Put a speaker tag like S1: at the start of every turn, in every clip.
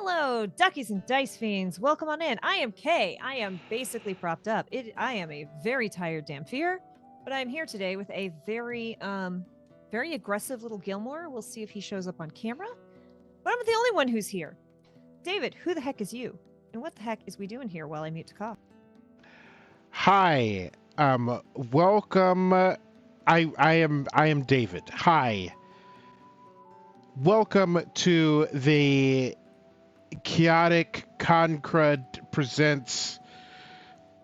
S1: Hello, duckies and dice fiends. Welcome on in. I am Kay. I am basically propped up. I am a very tired Damphir, but I'm here today with a very aggressive little Gilmore. We'll see if he shows up on camera. But I'm the only one who's here. David, who the heck is you? And what the heck is we doing here while I mute to cough?
S2: Hi. Welcome. I am David. Hi. Welcome to the Chaotic Concrud presents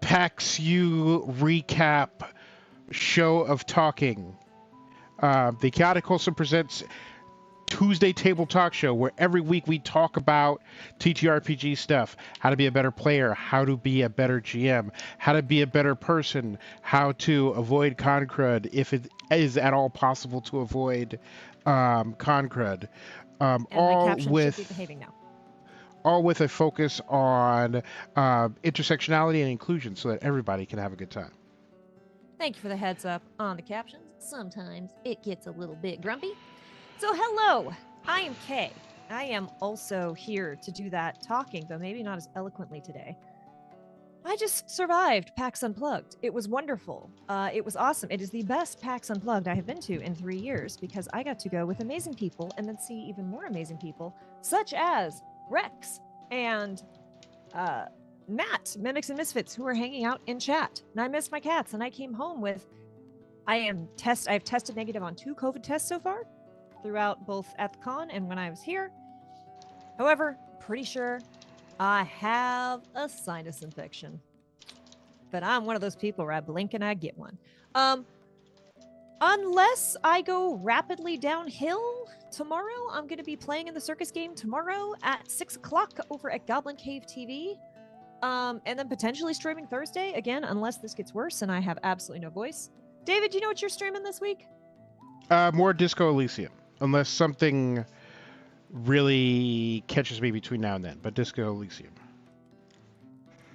S2: PAX U recap show of talking. The Chaotic also presents Tuesday Table Talk Show, where every week we talk about TTRPG stuff, how to be a better player, how to be a better GM, how to be a better person, how to avoid Concrud if it is at all possible to avoid Concrud.
S1: And my caption should be behaving now.
S2: All with a focus on intersectionality and inclusion so that everybody can have a good time.
S1: Thank you for the heads up on the captions. Sometimes it gets a little bit grumpy. So hello, I am Kay. I am also here to do that talking, though maybe not as eloquently today. I just survived PAX Unplugged. It was wonderful. It was awesome. It is the best PAX Unplugged I have been to in 3 years because I got to go with amazing people and then see even more amazing people, such as Rex and Matt, Mimics and Misfits, who are hanging out in chat. And I missed my cats, and I came home with I've tested negative on 2 COVID tests so far, throughout both at the con and when I was here. However, pretty sure I have a sinus infection. But I'm one of those people where I blink and I get one. Unless I go rapidly downhill tomorrow, I'm going to be playing in the circus game tomorrow at 6 o'clock over at Goblin Cave TV. And then potentially streaming Thursday, again, unless this gets worse and I have absolutely no voice. David, do you know what you're streaming this week?
S2: More Disco Elysium, unless something really catches me between now and then, but Disco Elysium.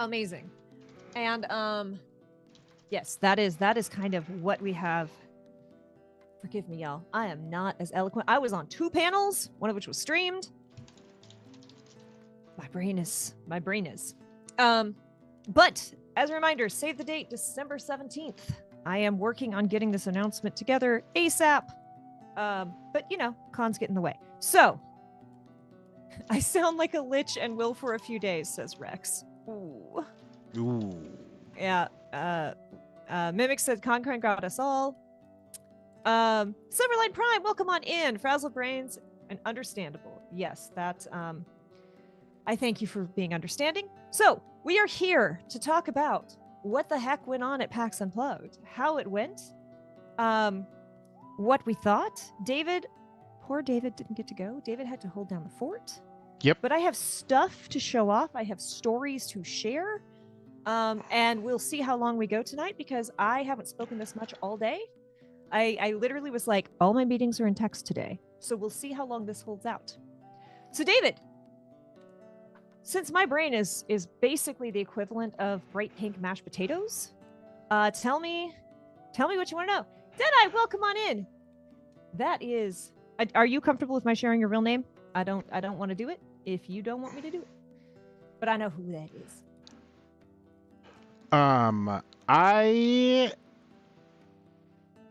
S1: Amazing. And yes, that is kind of what we have. Forgive me, y'all. I am not as eloquent. I was on 2 panels, one of which was streamed. My brain is. But as a reminder, save the date, December 17th. I am working on getting this announcement together ASAP. But you know, cons get in the way. So I sound like a lich and will for a few days, says Rex. Ooh. Yeah. Mimic said Concrete got us all. Silverlight Prime, welcome on in. Frazzled Brains, and understandable. Yes, that I thank you for being understanding. So we are here to talk about what the heck went on at PAX Unplugged, how it went, what we thought. Poor David didn't get to go. David had to hold down the fort.
S2: Yep.
S1: But I have stuff to show off. I have stories to share. And we'll see how long we go tonight because I haven't spoken this much all day. I literally was like, all my meetings are in text today. So we'll see how long this holds out. So David, since my brain is basically the equivalent of bright pink mashed potatoes, tell me what you want to know. Deadeye, welcome on in. That is, are you comfortable with my sharing your real name? I don't want to do it if you don't want me to do it, but I know who that is.
S2: I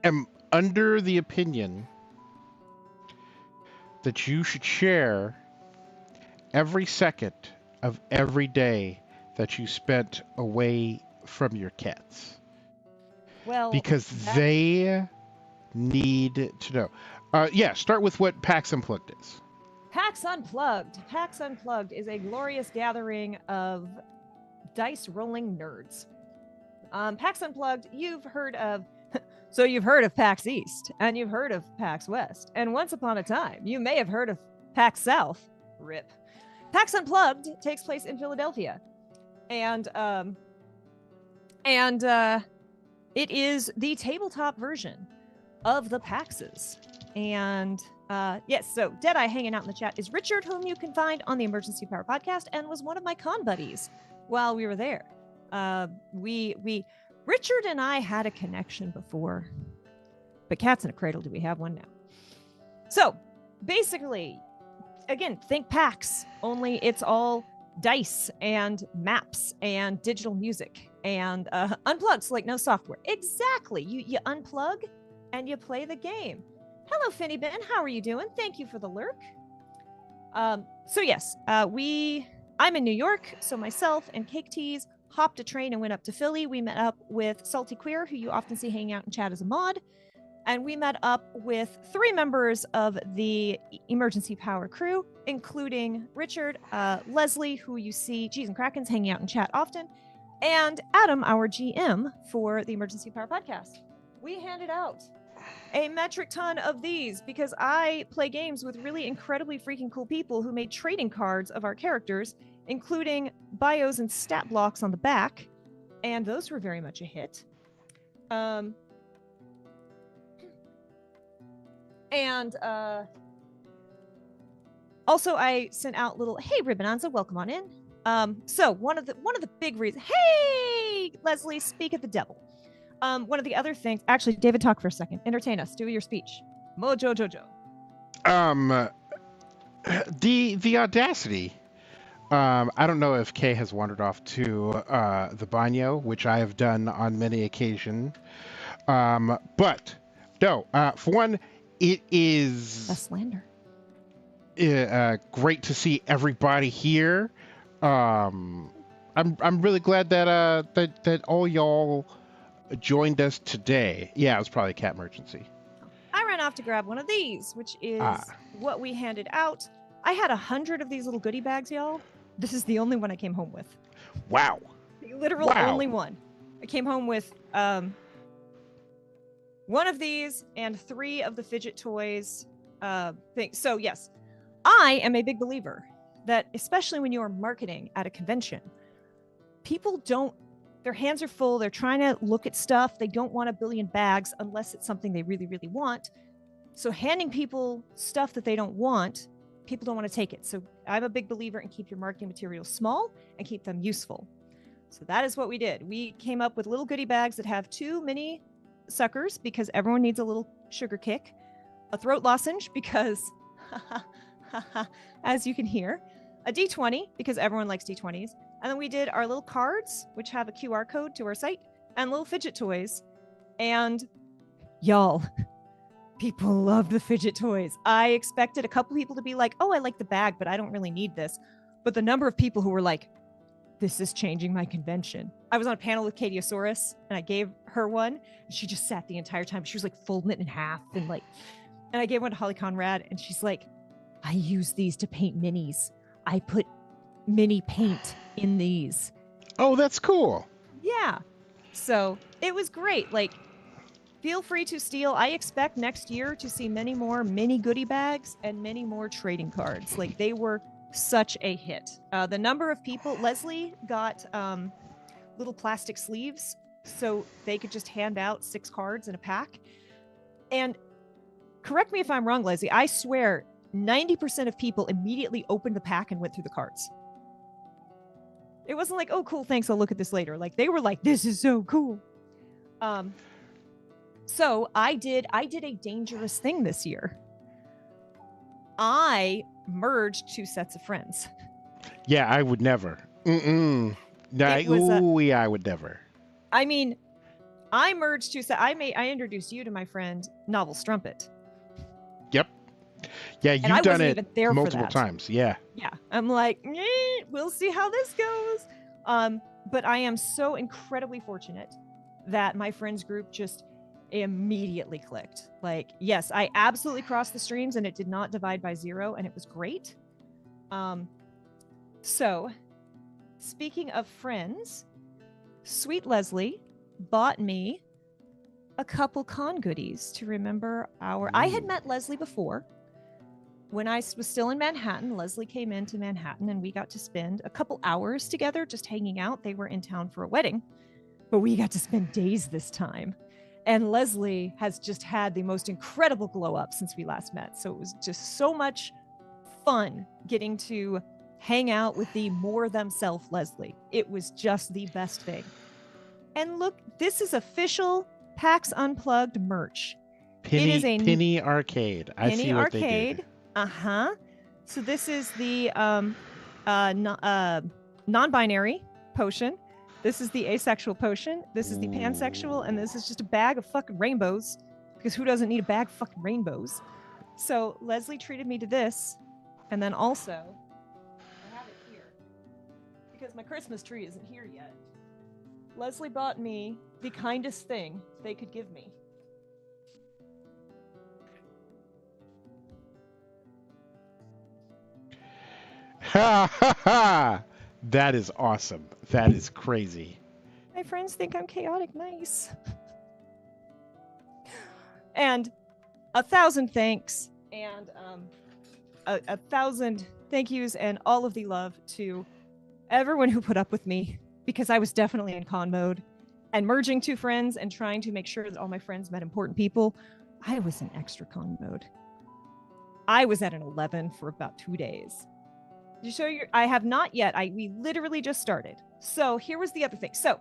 S2: am under the opinion that you should share every second of every day that you spent away from your cats.
S1: Well,
S2: because they need to know. Yeah, start with what PAX Unplugged is.
S1: PAX Unplugged. PAX Unplugged is a glorious gathering of dice rolling nerds. PAX Unplugged, you've heard of PAX East, and you've heard of PAX West, and once upon a time, you may have heard of PAX South. RIP. PAX Unplugged takes place in Philadelphia, and it is the tabletop version of the PAXs. And yes, so Deadeye hanging out in the chat is Richard, whom you can find on the Emergency Power podcast, and was one of my con buddies while we were there. Richard and I had a connection before, but cats in a cradle, do we have one now? So basically, again, think PAX, only it's all dice and maps and digital music and unplugged, so like no software. Exactly. You unplug and you play the game. Hello, Finny Ben. How are you doing? Thank you for the lurk. So yes, I'm in New York, so myself and Cake Teas hopped a train and went up to Philly. We met up with Salty Queer, who you often see hanging out in chat as a mod. And we met up with 3 members of the Emergency Power crew, including Richard, Leslie, who you see, Cheese and Krakens hanging out in chat often, and Adam, our GM for the Emergency Power podcast. We handed out a metric ton of these because I play games with really incredibly freaking cool people who made trading cards of our characters, including bios and stat blocks on the back, and those were very much a hit. And also I sent out little, hey Ribbonanza, welcome on in. So one of the big reasons, hey Leslie, speak at the devil. One of the other things, actually, David, talk for a second. Entertain us. Do your speech. Mojo Jojo.
S2: The audacity. I don't know if Kay has wandered off to the baño, which I have done on many occasions. But no, for one, it is
S1: a slander.
S2: Great to see everybody here. I'm really glad that that all y'all joined us today. Yeah, it was probably a cat emergency.
S1: I ran off to grab one of these, which is what we handed out. I had 100 of these little goodie bags, y'all. This is the only one I came home with.
S2: Wow.
S1: The literal only one. I came home with one of these and 3 of the fidget toys things. So yes, I am a big believer that especially when you are marketing at a convention, people don't, their hands are full. They're trying to look at stuff. They don't want a billion bags unless it's something they really, really want. So handing people stuff that they don't want, people don't want to take it. So I'm a big believer in keep your marketing materials small and keep them useful. So that is what we did. We came up with little goodie bags that have 2 mini suckers because everyone needs a little sugar kick, a throat lozenge because, as you can hear, a D20 because everyone likes D20s. And then we did our little cards, which have a QR code to our site, and little fidget toys. And y'all, people love the fidget toys. I expected a couple people to be like, oh, I like the bag, but I don't really need this. But the number of people who were like, this is changing my convention. I was on a panel with Katiosaurus, and I gave her one, and she just sat the entire time. She was like folding it in half, and I gave one to Holly Conrad, and she's like, I use these to paint minis. I put mini paint in these.
S2: Oh, that's cool.
S1: Yeah. So it was great. Like, feel free to steal. I expect next year to see many more mini goodie bags and many more trading cards. Like, they were such a hit. The number of people, Leslie got little plastic sleeves so they could just hand out 6 cards in a pack. And correct me if I'm wrong, Leslie, I swear 90% of people immediately opened the pack and went through the cards. It wasn't like, oh, cool, thanks, I'll look at this later. Like, they were like, this is so cool. So I did a dangerous thing this year. I merged 2 sets of friends.
S2: Yeah, I would never. I would never.
S1: I mean, I merged 2 sets. I introduced you to my friend Novel Strumpet.
S2: Yep. Yeah, you've done it multiple times. Yeah.
S1: Yeah. I'm like, we'll see how this goes. But I am so incredibly fortunate that my friends group just immediately clicked. Like, yes, I absolutely crossed the streams and it did not divide by 0, and it was great. So speaking of friends, sweet Leslie bought me a couple con goodies to remember I had met Leslie before. When I was still in Manhattan, Leslie came into Manhattan and we got to spend a couple hours together just hanging out. They were in town for a wedding, but we got to spend days this time. And Leslie has just had the most incredible glow up since we last met. So it was just so much fun getting to hang out with the more themself Leslie. It was just the best thing. And look, this is official PAX Unplugged merch.
S2: Penny Arcade. I see what they did.
S1: Uh-huh. So this is the non-binary potion. This is the asexual potion. This is the pansexual, and this is just a bag of fucking rainbows. Because who doesn't need a bag of fucking rainbows? So Leslie treated me to this, and then also I have it here because my Christmas tree isn't here yet. Leslie bought me the kindest thing they could give me.
S2: Ha ha ha! That is awesome. That is crazy.
S1: My friends think I'm chaotic nice. And 1,000 thanks and a thousand thank yous and all of the love to everyone who put up with me, because I was definitely in con mode and merging two friends and trying to make sure that all my friends met important people. I was in extra con mode. I was at an 11 for about 2 days. You show your, I have not yet. We literally just started. So here was the other thing. So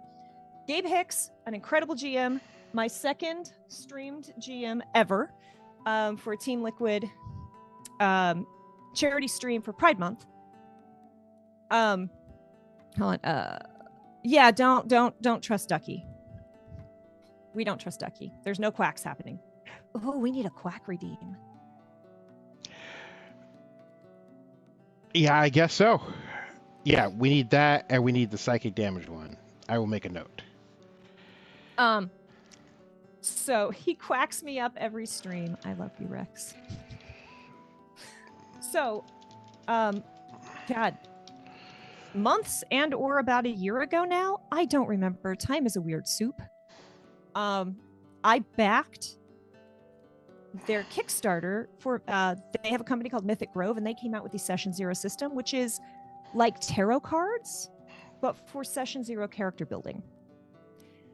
S1: Gabe Hicks, an incredible GM, my second streamed GM ever, for Team Liquid charity stream for Pride Month. Hold on. Yeah, don't trust Ducky. We don't trust Ducky. There's no quacks happening. Oh, we need a quack redeem.
S2: Yeah, I guess so. Yeah, we need that, and we need the psychic damage one. I will make a note.
S1: So he quacks me up every stream. I love you, Rex. So, God, months and or about a year ago now, I don't remember. Time is a weird soup. I backed their Kickstarter for, they have a company called Mythic Grove, and they came out with the Session Zero system, which is like tarot cards, but for Session Zero character building.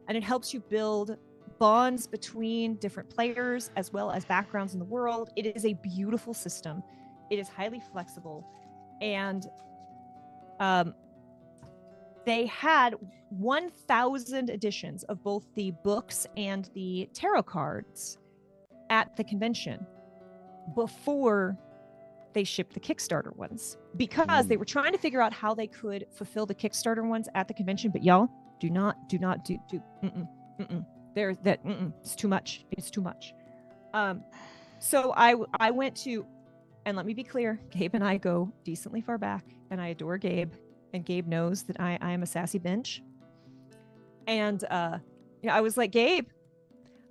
S1: And it helps you build bonds between different players as well as backgrounds in the world. It is a beautiful system. It is highly flexible. And they had 1,000 editions of both the books and the tarot cards at the convention before they shipped the Kickstarter ones, because they were trying to figure out how they could fulfill the Kickstarter ones at the convention. But y'all, do not do there's that it's too much. It's too much. So I went to, and let me be clear, Gabe and I go decently far back, and I adore Gabe, and Gabe knows that I am a sassy bench. And I was like, Gabe,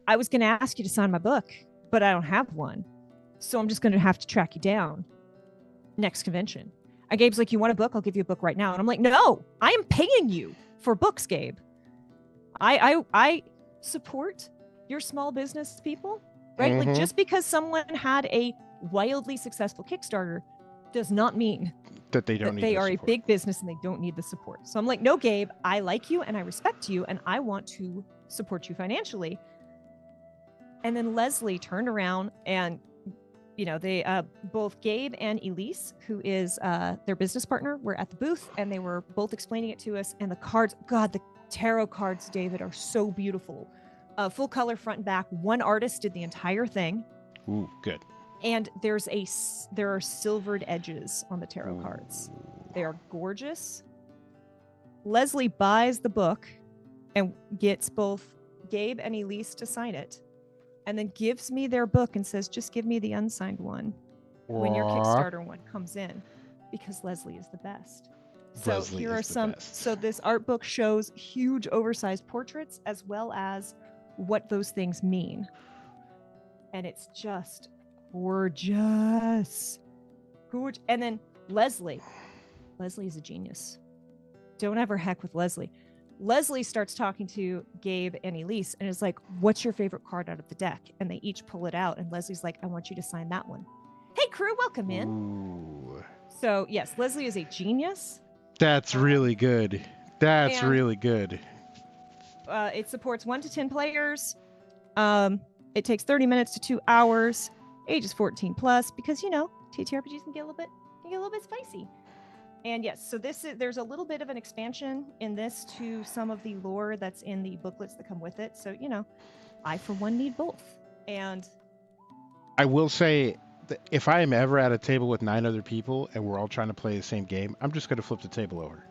S1: I was going to ask you to sign my book, but I don't have one, so I'm just going to have to track you down next convention. And Gabe's like, you want a book? I'll give you a book right now. And I'm like, no, I am paying you for books, Gabe. I support your small business people, right?
S2: Mm-hmm.
S1: Like, just because someone had a wildly successful Kickstarter does not mean
S2: that they don't
S1: that
S2: need
S1: they
S2: the
S1: are
S2: support.
S1: a big business and they don't need the support. So I'm like, no, Gabe, I like you and I respect you and I want to support you financially. And then Leslie turned around and, they both Gabe and Elise, who is their business partner, were at the booth, and they were both explaining it to us. And the cards, God, the tarot cards, David, are so beautiful. Full color front and back. One artist did the entire thing.
S2: Ooh, good.
S1: And there are silvered edges on the tarot cards. They are gorgeous. Leslie buys the book and gets both Gabe and Elise to sign it, and then gives me their book and says, just give me the unsigned one when your Kickstarter one comes in, because Leslie is the best. So
S2: Leslie
S1: here are
S2: is the
S1: some,
S2: best.
S1: so this art book shows huge oversized portraits as well as what those things mean. And it's just gorgeous. Gorgeous. And then Leslie is a genius. Don't ever heck with Leslie. Leslie starts talking to Gabe and Elise and is like, what's your favorite card out of the deck? And they each pull it out. And Leslie's like, I want you to sign that one. Hey, crew, welcome in.
S2: Ooh.
S1: So, yes, Leslie is a genius.
S2: That's really good. That's really good.
S1: It supports 1 to 10 players. It takes 30 minutes to 2 hours. Ages 14 plus, because, TTRPGs can get a little bit spicy. And yes, so there's a little bit of an expansion in this to some of the lore that's in the booklets that come with it. So, I, for one, need both. And
S2: I will say If I am ever at a table with 9 other people and we're all trying to play the same game, I'm just going to flip the table over.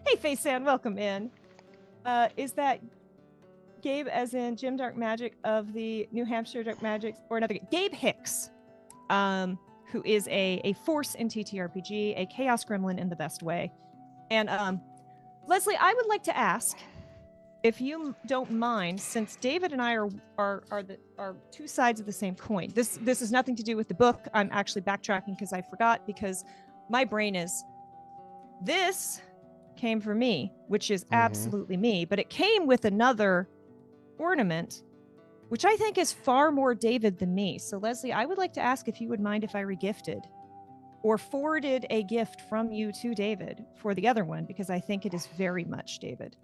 S1: Hey, Facean, welcome in. Is that Gabe, as in Jim Dark Magic of the New Hampshire Dark Magic, or another Gabe Hicks, who is a force in TTRPG, a chaos gremlin in the best way. And Leslie, I would like to ask, if you don't mind, since David and I are two sides of the same coin. This has nothing to do with the book. I'm actually backtracking because I forgot, because my brain is, this came from me, which is absolutely me, but it came with another ornament, which I think is far more David than me. So Leslie, I would like to ask if you would mind if I regifted or forwarded a gift from you to David for the other one, because I think it is very much David.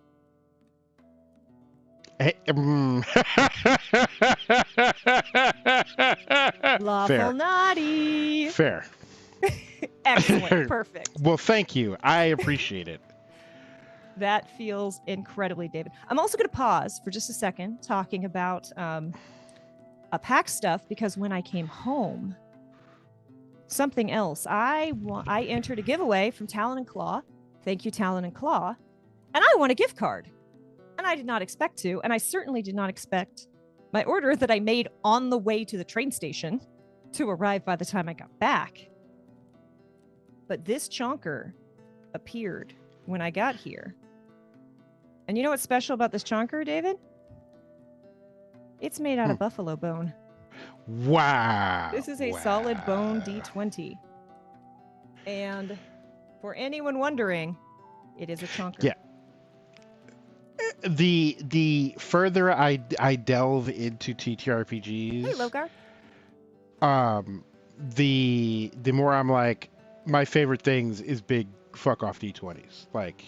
S1: Lawful
S2: Fair.
S1: naughty.
S2: Fair.
S1: Excellent. Perfect.
S2: Well, thank you. I appreciate it.
S1: That feels incredibly David. I'm also going to pause for just a second talking about a PAX stuff, because when I came home, something else, I entered a giveaway from Talon and Claw. Thank you, Talon and Claw. And I won a gift card. And I did not expect to. And I certainly did not expect my order that I made on the way to the train station to arrive by the time I got back. But this chonker appeared when I got here. And you know what's special about this chonker, David? It's made out of buffalo bone.
S2: Wow.
S1: This is a solid bone D20. And for anyone wondering, it is a chonker.
S2: Yeah. The further I delve into TTRPGs,
S1: Hey, Logar.
S2: The more I'm like, my favorite things is big fuck off D20s. Like,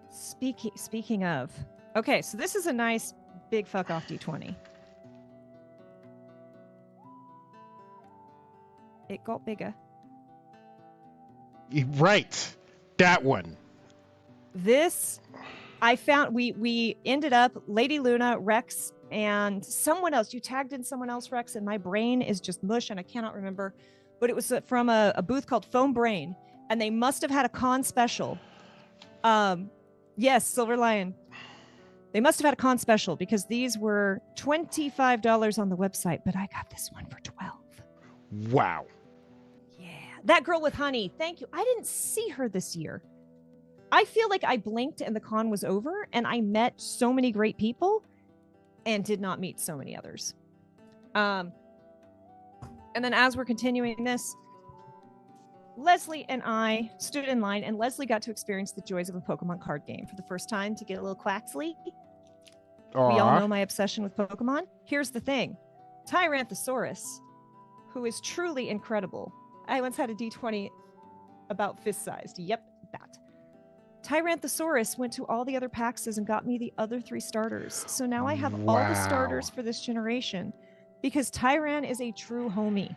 S1: speaking of, okay, so this is a nice big fuck off D20. It got bigger.
S2: Right, that one.
S1: This, I found, we ended up, Lady Luna, Rex, and someone else. You tagged in someone else, Rex, and my brain is just mush and I cannot remember. But it was from a booth called Foam Brain, and they must have had a con special. Yes, Silver Lion. They must have had a con special, because these were $25 on the website, but I got this one for $12.
S2: Wow.
S1: Yeah, that girl with honey. Thank you. I didn't see her this year. I feel like I blinked and the con was over, and I met so many great people and did not meet so many others. And then as we're continuing this, Leslie and I stood in line, and Leslie got to experience the joys of a Pokemon card game for the first time, to get a little Quaxley.
S2: Aww.
S1: We all know my obsession with Pokemon. Here's the thing. Tyranthosaurus, who is truly incredible. I once had a D20 about fist-sized. Yep, that. Tyranthosaurus went to all the other PAXs and got me the other 3 starters. So now I have all the starters for this generation, because Tyran is a true homie.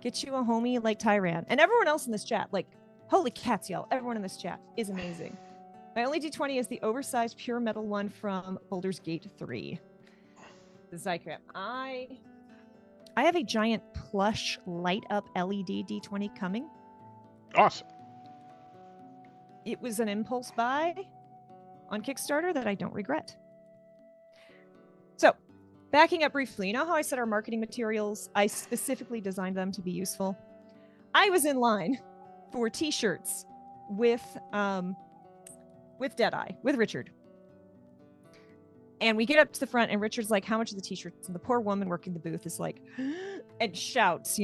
S1: Get you a homie like Tyran. And everyone else in this chat, like, holy cats, y'all. Everyone in this chat is amazing. My only D20 is the oversized pure metal one from Baldur's Gate 3. The Zycrap. I have a giant plush light up LED D20 coming.
S2: Awesome.
S1: It was an impulse buy on Kickstarter that I don't regret. So, backing up briefly, you know how I said our marketing materials, I specifically designed them to be useful? I was in line for t-shirts with Deadeye, with Richard. And we get up to the front, and Richard's like, how much are the t-shirts? And the poor woman working the booth is like, and shouts,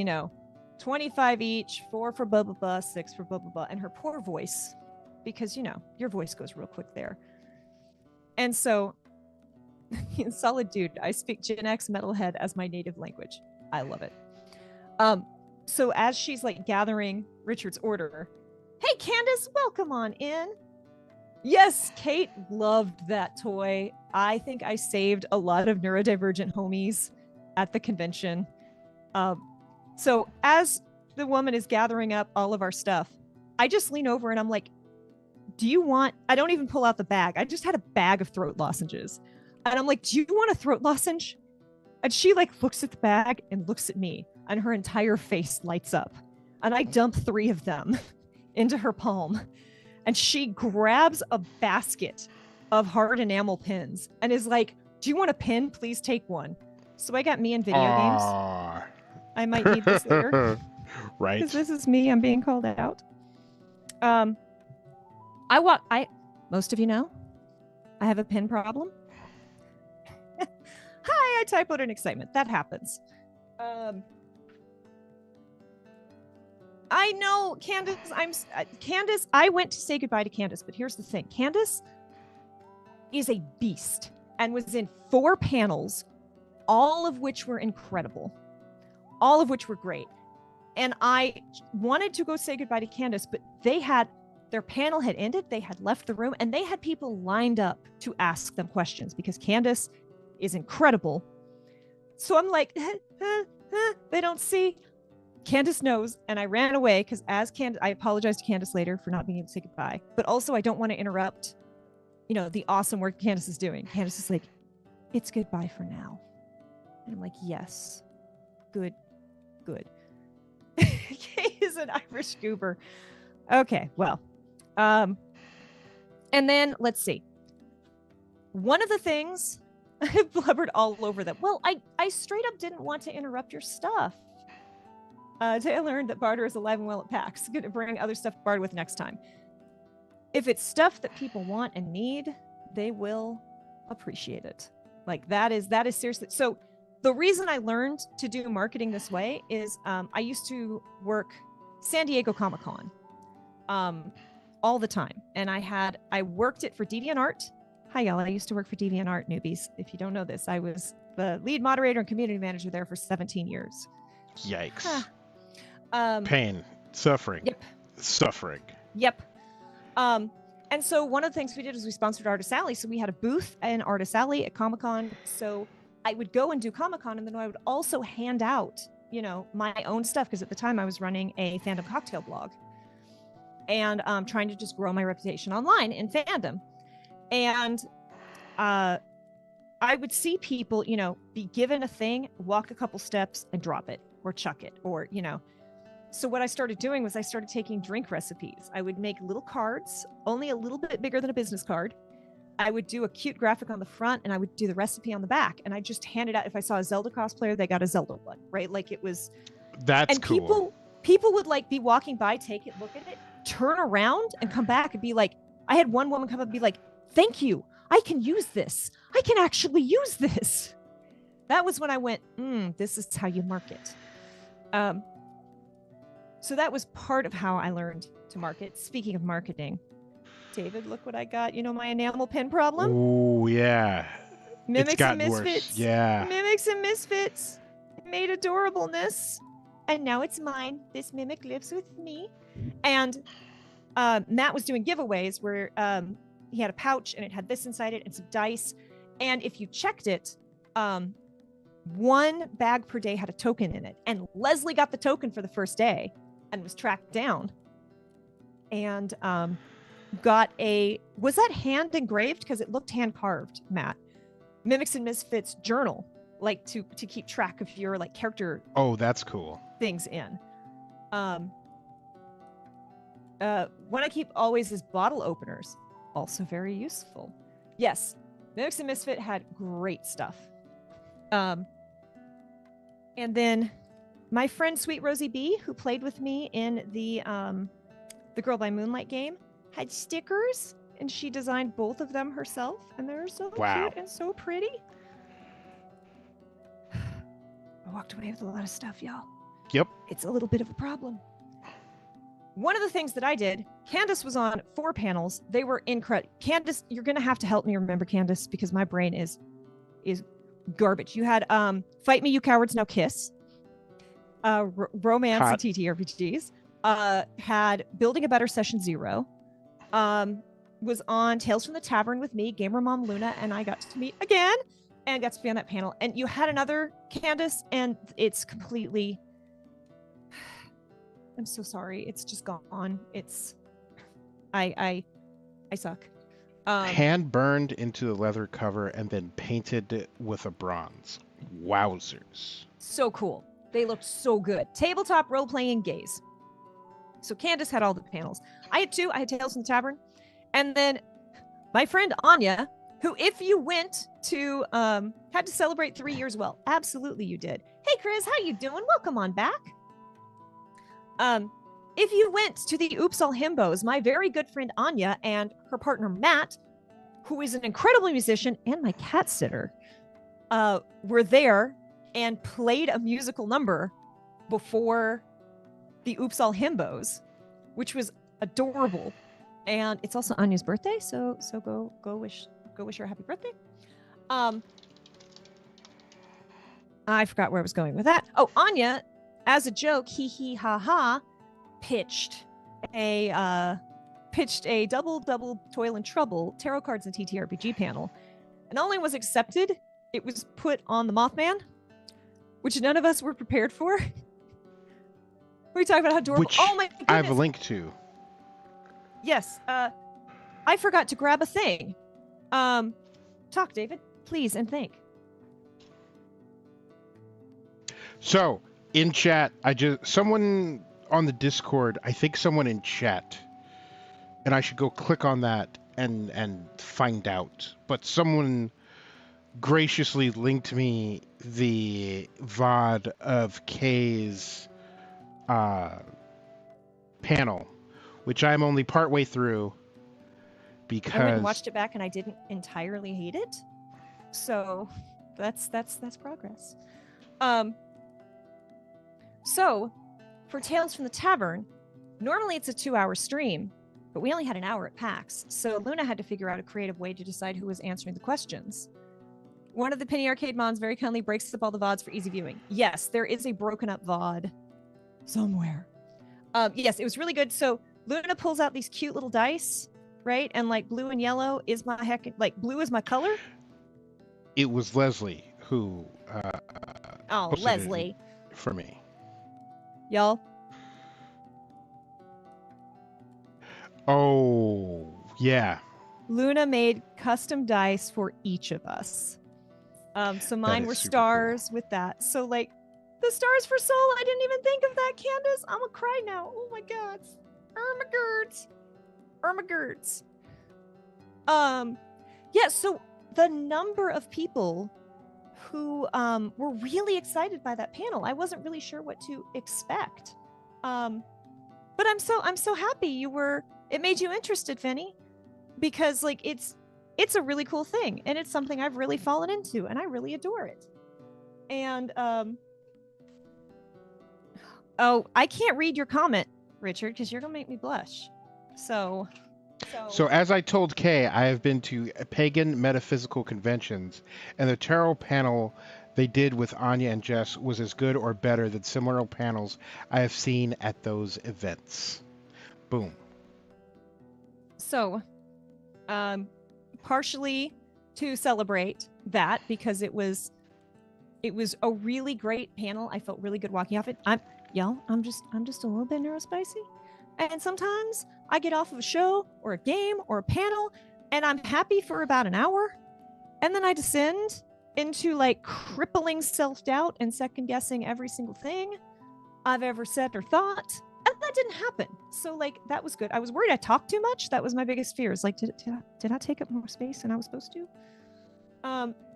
S1: 25 each, 4 for blah, blah, blah, 6 for blah, blah, blah. And her poor voice, because, your voice goes real quick there. And so, solid dude, I speak Gen X metalhead as my native language. I love it. So as she's like gathering Richard's order, hey, Candace, welcome on in. Yes, Kate loved that toy. I think I saved a lot of neurodivergent homies at the convention. So as the woman is gathering up all of our stuff, I just lean over and I'm like, do you want, I don't even pull out the bag. I just had a bag of throat lozenges. And I'm like, do you want a throat lozenge? And she like looks at the bag and looks at me. and her entire face lights up. And I dump 3 of them into her palm. And she grabs a basket of hard enamel pins and is like, "Do you want a pin? Please take one." So I got me in video games. I might need this later.
S2: Right.
S1: Because this is me. I'm being called out. Most of you know, I have a pin problem. Hi, I typoed in excitement. That happens. I know, Candace. Candace. I went to say goodbye to Candace, but here's the thing: Candace is a beast and was in 4 panels, all of which were incredible, all of which were great. And I wanted to go say goodbye to Candace, but their panel had ended. They had left the room, and they had people lined up to ask them questions because Candace is incredible. So I'm like, they don't see. Candace knows, and I ran away because I apologized to Candace later for not being able to say goodbye, but also I don't want to interrupt, the awesome work Candace is doing. Candace is like, "It's goodbye for now." And I'm like, "Yes, good. Kay is an Irish goober. Okay, well, and then let's see. One of the things I blubbered all over them. Well, I straight up didn't want to interrupt your stuff. Today I learned that barter is alive and well at PAX. Going to bring other stuff to barter with next time. If it's stuff that people want and need, they will appreciate it. Like that is seriously. So the reason I learned to do marketing this way is I used to work San Diego Comic-Con all the time. And I worked it for DeviantArt. Hi, y'all. I used to work for DeviantArt, newbies. If you don't know this, I was the lead moderator and community manager there for 17 years.
S2: Yikes. Pain. Suffering.
S1: Yep.
S2: Suffering.
S1: Yep. And so one of the things we did is we sponsored Artist Alley. So we had a booth in Artist Alley at Comic-Con. So I would go and do Comic-Con, and then I would also hand out, my own stuff. Because at the time I was running a fandom cocktail blog and trying to just grow my reputation online in fandom. And I would see people, be given a thing, walk a couple steps and drop it or chuck it or, So what I started doing was I started taking drink recipes. I would make little cards, only a little bit bigger than a business card. I would do a cute graphic on the front and I would do the recipe on the back. And I just handed out, if I saw a Zelda cosplayer, they got a Zelda one, right? Like it was.
S2: That's cool.
S1: People would like be walking by, take it, look at it, turn around and come back and be like, I had one woman come up and be like, "Thank you. I can use this. I can actually use this." That was when I went, this is how you market. So that was part of how I learned to market. Speaking of marketing, David, look what I got. My enamel pen problem?
S2: Oh, yeah.
S1: Mimics and Misfits.
S2: Worse. Yeah.
S1: Mimics and Misfits made adorableness. And now it's mine. This mimic lives with me. And Matt was doing giveaways where he had a pouch and it had this inside it and some dice. And if you checked it, 1 bag per day had a token in it. And Leslie got the token for the first day and was tracked down and got was that hand engraved? Because it looked hand carved, Matt. Mimics and Misfits journal, like to keep track of your like character.
S2: Oh, that's cool.
S1: Things in. One I keep always is bottle openers, also very useful. Yes, Mimics and Misfit had great stuff. And then my friend Sweet Rosie B, who played with me in the Girl by Moonlight game, had stickers, and she designed both of them herself, and they're so cute and so pretty. I walked away with a lot of stuff, y'all.
S2: Yep.
S1: It's a little bit of a problem. One of the things that I did, Candace was on 4 panels. They were incredible. Candace, you're going to have to help me remember, Candace, because my brain is garbage. You had Fight Me, You Cowards, Now Kiss. Romance and TTRPGs. Had Building a Better Session 0. Was on Tales from the Tavern with me, Gamer Mom Luna, and I got to meet again and got to be on that panel. And you had another Candace, and it's completely... I'm so sorry. It's just gone. It's... I suck.
S2: Hand burned into the leather cover and then painted with a bronze. Wowzers.
S1: So cool. They looked so good. Tabletop role-playing gays. So Candace had all the panels. I had two. I had Tales from the Tavern. And then my friend Anya, who, if you went to, had to celebrate 3 years well. Absolutely you did. Hey, Chris, how you doing? Welcome on back. If you went to the Oops All Himbos, my very good friend Anya and her partner Matt, who is an incredible musician and my cat sitter, were there and played a musical number before the Oops All Himbos, which was adorable. And it's also Anya's birthday, so go wish her a happy birthday. I forgot where I was going with that. Oh, Anya, as a joke, hee hee ha ha, pitched a double Toil and Trouble tarot cards and TTRPG panel, and not only was accepted, it was put on the Mothman, which none of us were prepared for. We talk about how adorable.
S2: Which
S1: oh my goodness.
S2: I have a link to.
S1: Yes. I forgot to grab a thing. Talk, David, please, and think.
S2: So in chat, someone on the Discord, I think someone in chat, and I should go click on that and find out. But someone graciously linked me the VOD of Kay's panel, which I'm only partway through because
S1: I went and watched it back and I didn't entirely hate it. So that's progress. So for Tales from the Tavern, normally it's a 2-hour stream, but we only had an hour at PAX. So Luna had to figure out a creative way to decide who was answering the questions. One of the Penny Arcade mods very kindly breaks up all the VODs for easy viewing. Yes, there is a broken up VOD somewhere. Yes, it was really good. So Luna pulls out these cute little dice, right? And like blue and yellow is blue is my color.
S2: it was Leslie who posted
S1: Leslie
S2: it for me.
S1: Y'all.
S2: Oh, yeah.
S1: Luna made custom dice for each of us. So mine were stars
S2: cool.
S1: with that. So like the stars for Soul, I didn't even think of that, Candace. I'm gonna cry now. Oh my god. Ermagirds. Yeah, so the number of people who were really excited by that panel, I wasn't really sure what to expect. But I'm so happy it made you interested, Finny, because like it's a really cool thing and it's something I've really fallen into and I really adore it. And oh, I can't read your comment, Richard, because you're gonna make me blush. So
S2: as I told Kay, I have been to pagan metaphysical conventions, and the tarot panel they did with Anya and Jess was as good or better than similar panels I have seen at those events. Boom.
S1: So, partially to celebrate that, because it was a really great panel. I felt really good walking off it. I'm just a little bit neurospicy. And sometimes I get off of a show or a game or a panel and I'm happy for about an hour. And then I descend into like crippling self-doubt and second guessing every single thing I've ever said or thought. And that didn't happen. So like, that was good. I was worried I talked too much. That was my biggest fear. Is like, did I take up more space than I was supposed to?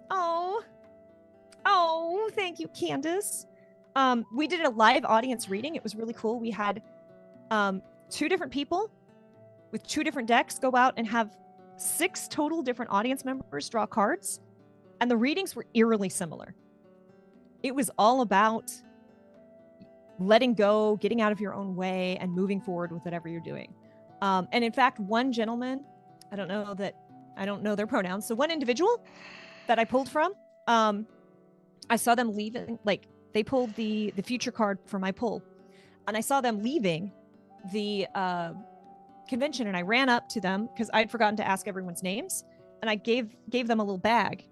S1: Oh, thank you, Candace. We did a live audience reading. It was really cool. We had 2 different people with 2 different decks go out and have 6 total different audience members draw cards, and the readings were eerily similar. It was all about letting go, getting out of your own way, and moving forward with whatever you're doing. And in fact, one gentleman, I don't know their pronouns, so one individual that I pulled from, I saw them leaving, like they pulled the future card for my pull, and I saw them leaving the convention, and I ran up to them because I'd forgotten to ask everyone's names, and I gave them a little bag,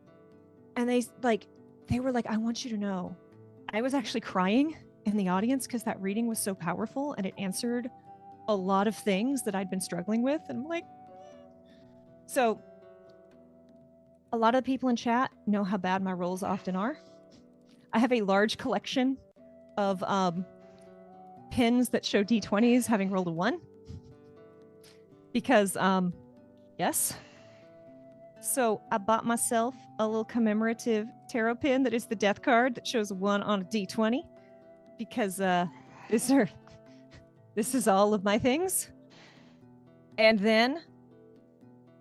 S1: and they were like, I want you to know I was actually crying in the audience because that reading was so powerful and it answered a lot of things that I'd been struggling with. And I'm like, so a lot of people in chat know how bad my rolls often are. I have a large collection of pins that show D20s having rolled a 1. Because, yes. So I bought myself a little commemorative tarot pin that is the death card that shows a 1 on a D20. Because this is all of my things. And then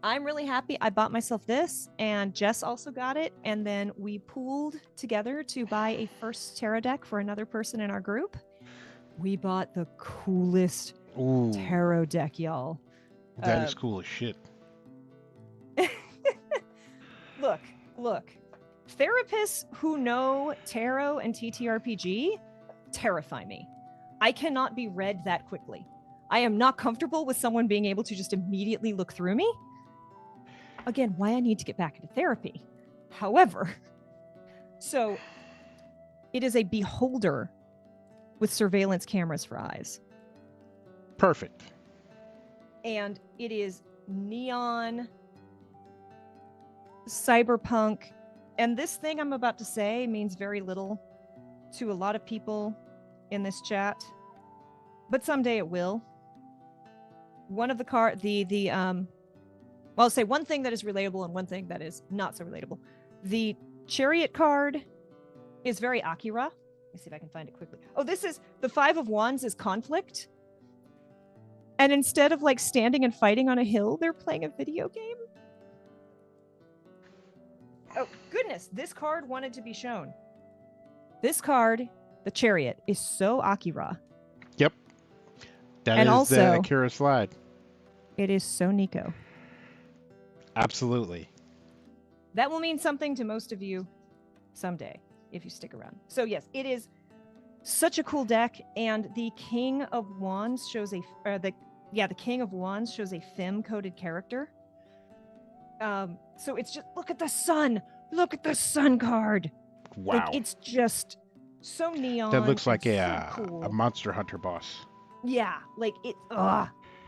S1: I'm really happy I bought myself this, and Jess also got it, and then we pooled together to buy a first tarot deck for another person in our group. We bought the coolest tarot deck, y'all.
S2: That is cool as shit.
S1: Look. Therapists who know tarot and TTRPG terrify me. I cannot be read that quickly. I am not comfortable with someone being able to just immediately look through me. Again, why I need to get back into therapy. However, so it is a beholder with surveillance cameras for eyes.
S2: Perfect.
S1: And it is neon, cyberpunk. And this thing I'm about to say means very little to a lot of people in this chat, but someday it will. One of the well, I'll say one thing that is relatable and one thing that is not so relatable. The Chariot card is very Akira. Let me see if I can find it quickly. Oh, this is the 5 of Wands is conflict. And instead of like standing and fighting on a hill, they're playing a video game. Oh, goodness. This card wanted to be shown. This card, the Chariot, is so Akira.
S2: Yep. That
S1: and
S2: is
S1: also,
S2: the Akira slide.
S1: It is so Nico.
S2: Absolutely.
S1: That will mean something to most of you someday if you stick around. So yes, it is such a cool deck, and the King of Wands shows the King of Wands shows a femme-coded character. So it's just look at the sun. Look at the sun card.
S2: Wow.
S1: Like, it's just so neon.
S2: That looks like
S1: so cool.
S2: a Monster Hunter boss.
S1: Yeah, like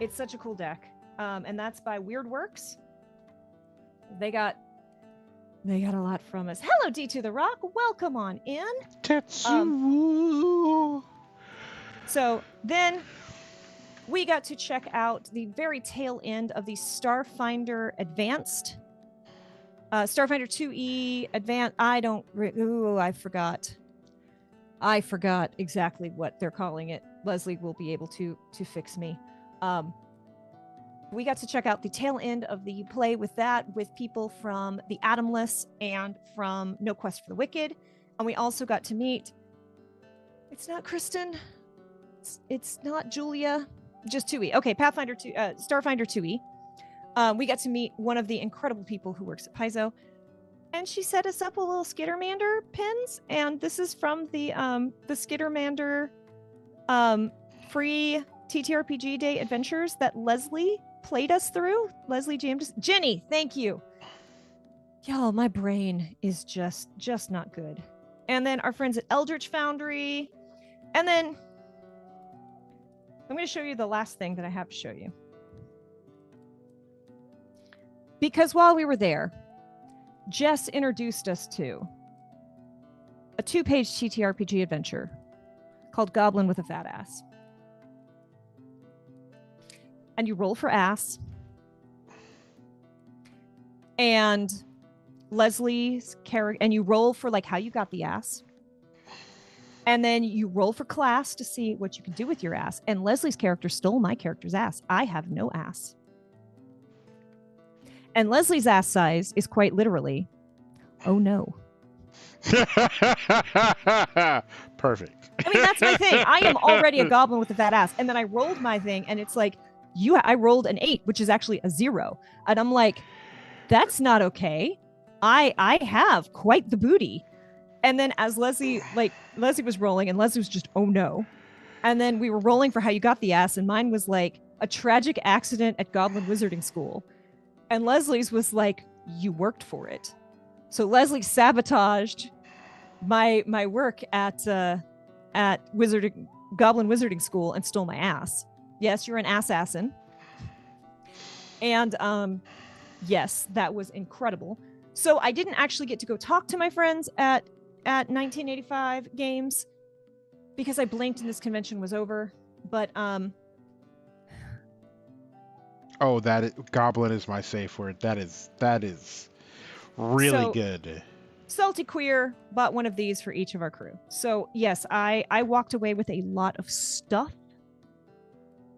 S1: it's such a cool deck. And that's by Weird Works. They got a lot from us. Hello, D to the Rock. Welcome on in.
S2: Tetsu.
S1: So then we got to check out the very tail end of the Starfinder Advanced. Starfinder 2E Advanced. I forgot. I forgot exactly what they're calling it. Leslie will be able to fix me. We got to check out the tail end of the play with that, with people from The Atomless and from No Quest for the Wicked. And we also got to meet, it's not Kristen, it's not Julia, just 2E. Okay, Pathfinder 2, Starfinder 2E. We got to meet one of the incredible people who works at Paizo. And she set us up with little Skittermander pins. And this is from the Skittermander free TTRPG Day adventures that Leslie played us through. Leslie jammed us. Jenny, thank you. Y'all, my brain is just not good. And then our friends at Eldritch Foundry. And then I'm going to show you the last thing that I have to show you. Because while we were there, Jess introduced us to a 2-page TTRPG adventure called Goblin with a Fat Ass. And you roll for ass. And Leslie's character, and you roll for like how you got the ass. And then you roll for class to see what you can do with your ass. And Leslie's character stole my character's ass. I have no ass. And Leslie's ass size is quite literally, oh no.
S2: Perfect.
S1: I mean, that's my thing. I am already a goblin with a fat ass. And then I rolled my thing, and it's like, I rolled an 8, which is actually a 0. And I'm like, that's not okay. I have quite the booty. And then as Leslie was rolling, and Leslie was just, oh no. And then we were rolling for how you got the ass, and mine was like a tragic accident at Goblin Wizarding School. And Leslie's was like, you worked for it. So Leslie sabotaged my work at Goblin Wizarding School and stole my ass. Yes, you're an assassin. And yes, that was incredible. So I didn't actually get to go talk to my friends at 1985 Games because I blinked and this convention was over. But
S2: Oh, goblin is my safe word. That is really
S1: So-
S2: good.
S1: Salty Queer bought one of these for each of our crew. So yes, I walked away with a lot of stuff.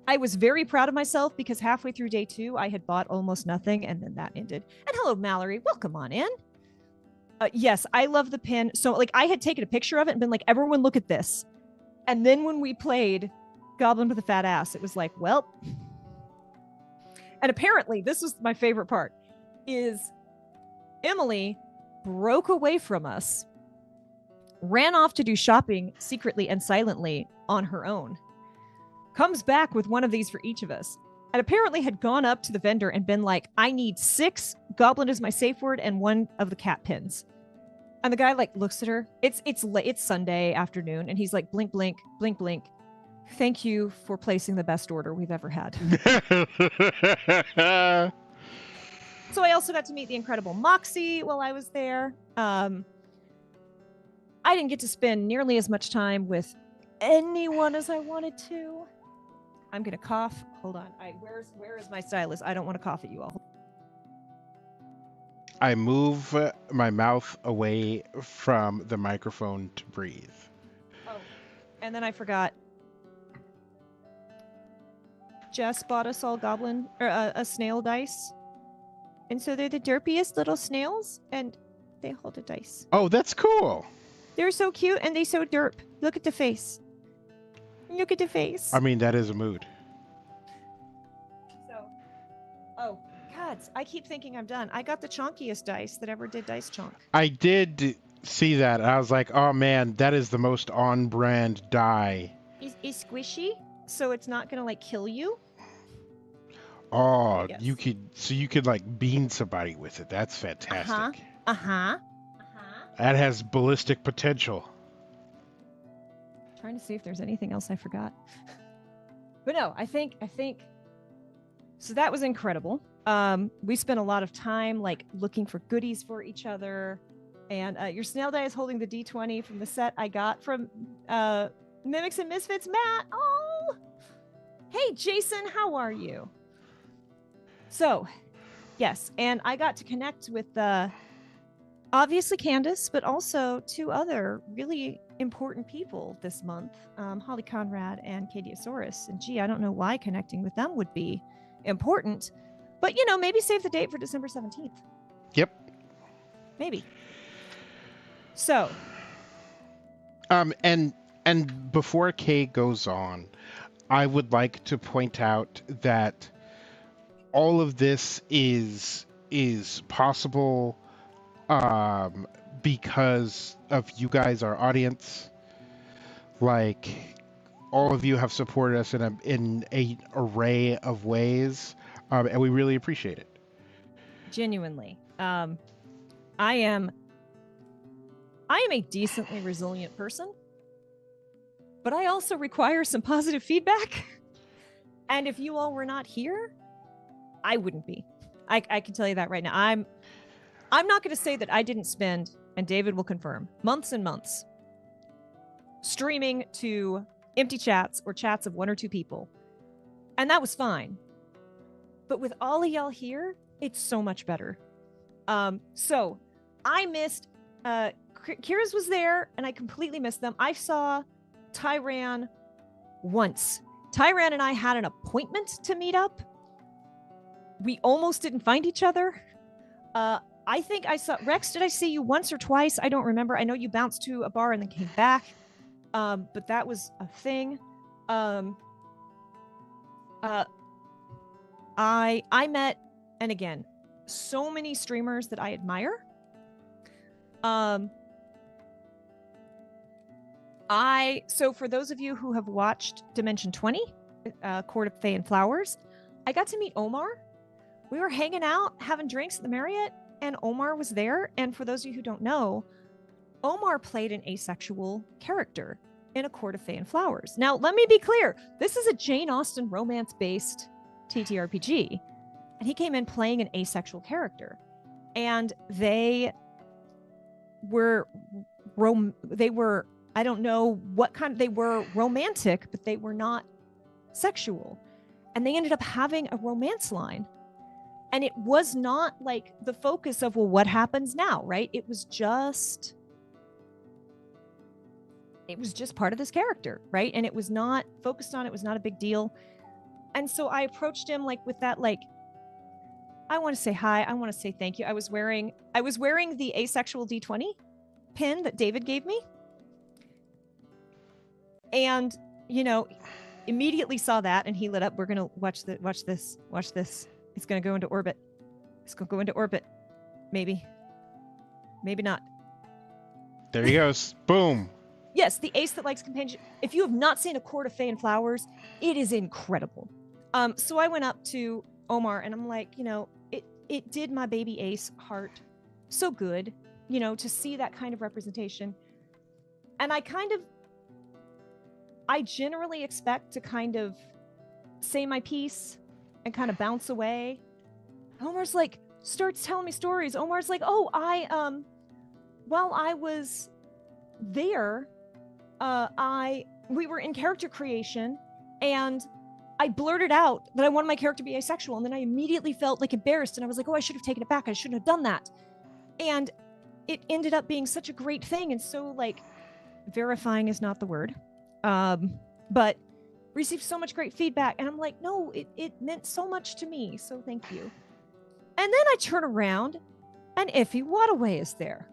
S1: I was very proud of myself because halfway through day 2, I had bought almost nothing, and then that ended. And hello, Mallory. Welcome on in. Yes, I love the pin. So like I had taken a picture of it and been like, everyone look at this. And then when we played Goblin with a Fat Ass, it was like, well. And apparently, this was my favorite part, is Emily broke away from us, ran off to do shopping secretly and silently on her own, comes back with one of these for each of us, and apparently had gone up to the vendor and been like, I need 6 Goblin is my safe word and 1 of the cat pins. And the guy like looks at her. It's Sunday afternoon, and he's like, blink, blink, blink, blink. Thank you for placing the best order we've ever had. So I also got to meet the incredible Moxie while I was there. I didn't get to spend nearly as much time with anyone as I wanted to. I'm gonna cough. Hold on. Where is my stylus? I don't want to cough at you all.
S2: I move my mouth away from the microphone to breathe.
S1: Oh, and then I forgot. Jess bought us all goblin or a snail dice, and so they're the derpiest little snails, and they hold a dice.
S2: Oh, that's cool.
S1: They're so cute, and they so derp. Look at the face. Look at the face.
S2: I mean, that is a mood.
S1: So, oh, gods, I keep thinking I'm done. I got the chonkiest dice that ever did dice chonk.
S2: I did see that. I was like, oh man, that is the most on-brand die.
S1: Is squishy, so it's not gonna like kill you.
S2: Oh,
S1: Yes.
S2: you could like bean somebody with it. That's fantastic.
S1: Uh-huh.
S2: That has ballistic potential.
S1: Trying to see if there's anything else I forgot. But no, I think so that was incredible. We spent a lot of time like looking for goodies for each other. And your snail die is holding the D20 from the set I got from Mimics and Misfits, Matt. Oh, hey, Jason, how are you? So, yes, and I got to connect with obviously Candace, but also 2 other really important people this month, Holly Conrad and Cadiosaurus. And gee, I don't know why connecting with them would be important, but maybe save the date for December 17th.
S2: Yep.
S1: Maybe. So.
S2: And before Kay goes on, I would like to point out that all of this is possible because of you guys, our audience. Like, all of you have supported us in an array of ways, and we really appreciate it.
S1: Genuinely. I am a decently resilient person, but I also require some positive feedback. And if you all were not here, I wouldn't be. I can tell you that right now. I'm not going to say that I didn't spend, and David will confirm, months and months streaming to empty chats or chats of 1 or 2 people. And that was fine. But with all of y'all here, it's so much better. So I missed, Kira's was there and I completely missed them. I saw Tyran once. Tyran and I had an appointment to meet up. We almost didn't find each other. I think I saw Rex. Did I see you once or twice? I don't remember. I know you bounced to a bar and then came back. But that was a thing. I met, and again, so many streamers that I admire. So for those of you who have watched Dimension 20, Court of Fae and Flowers, I got to meet Omar. We were hanging out, having drinks at the Marriott, and Omar was there. And for those of you who don't know, Omar played an asexual character in A Court of Fae and Flowers. Now, let me be clear. This is a Jane Austen romance-based TTRPG. And he came in playing an asexual character. And they were I don't know what kind. They were romantic, but they were not sexual. And they ended up having a romance line. And it was not like the focus of, well, what happens now, right? It was just part of this character, right? And it was not focused on, it was not a big deal. And so I approached him like with that, like, I want to say hi, I want to say thank you. I was wearing the asexual D20 pin that David gave me. And, you know, immediately saw that and he lit up. We're going to watch this. It's going to go into orbit. It's going to go into orbit. Maybe not.
S2: There he goes. Boom.
S1: Yes, the ace that likes companionship. If you have not seen A Court of Fey and Flowers, it is incredible. So I went up to Omar and I'm like, you know, it did my baby ace heart so good, you know, to see that kind of representation. And I generally expect to kind of say my piece and kind of bounce away. Omar's like, starts telling me stories. Omar's like, oh, while I was there, we were in character creation and I blurted out that I wanted my character to be asexual. And then I immediately felt like embarrassed. And I was like, oh, I should have taken it back. I shouldn't have done that. And it ended up being such a great thing. And so like verifying is not the word. But received so much great feedback. And I'm like, no, it meant so much to me. So thank you. And then I turn around and Iffy Wadaway is there.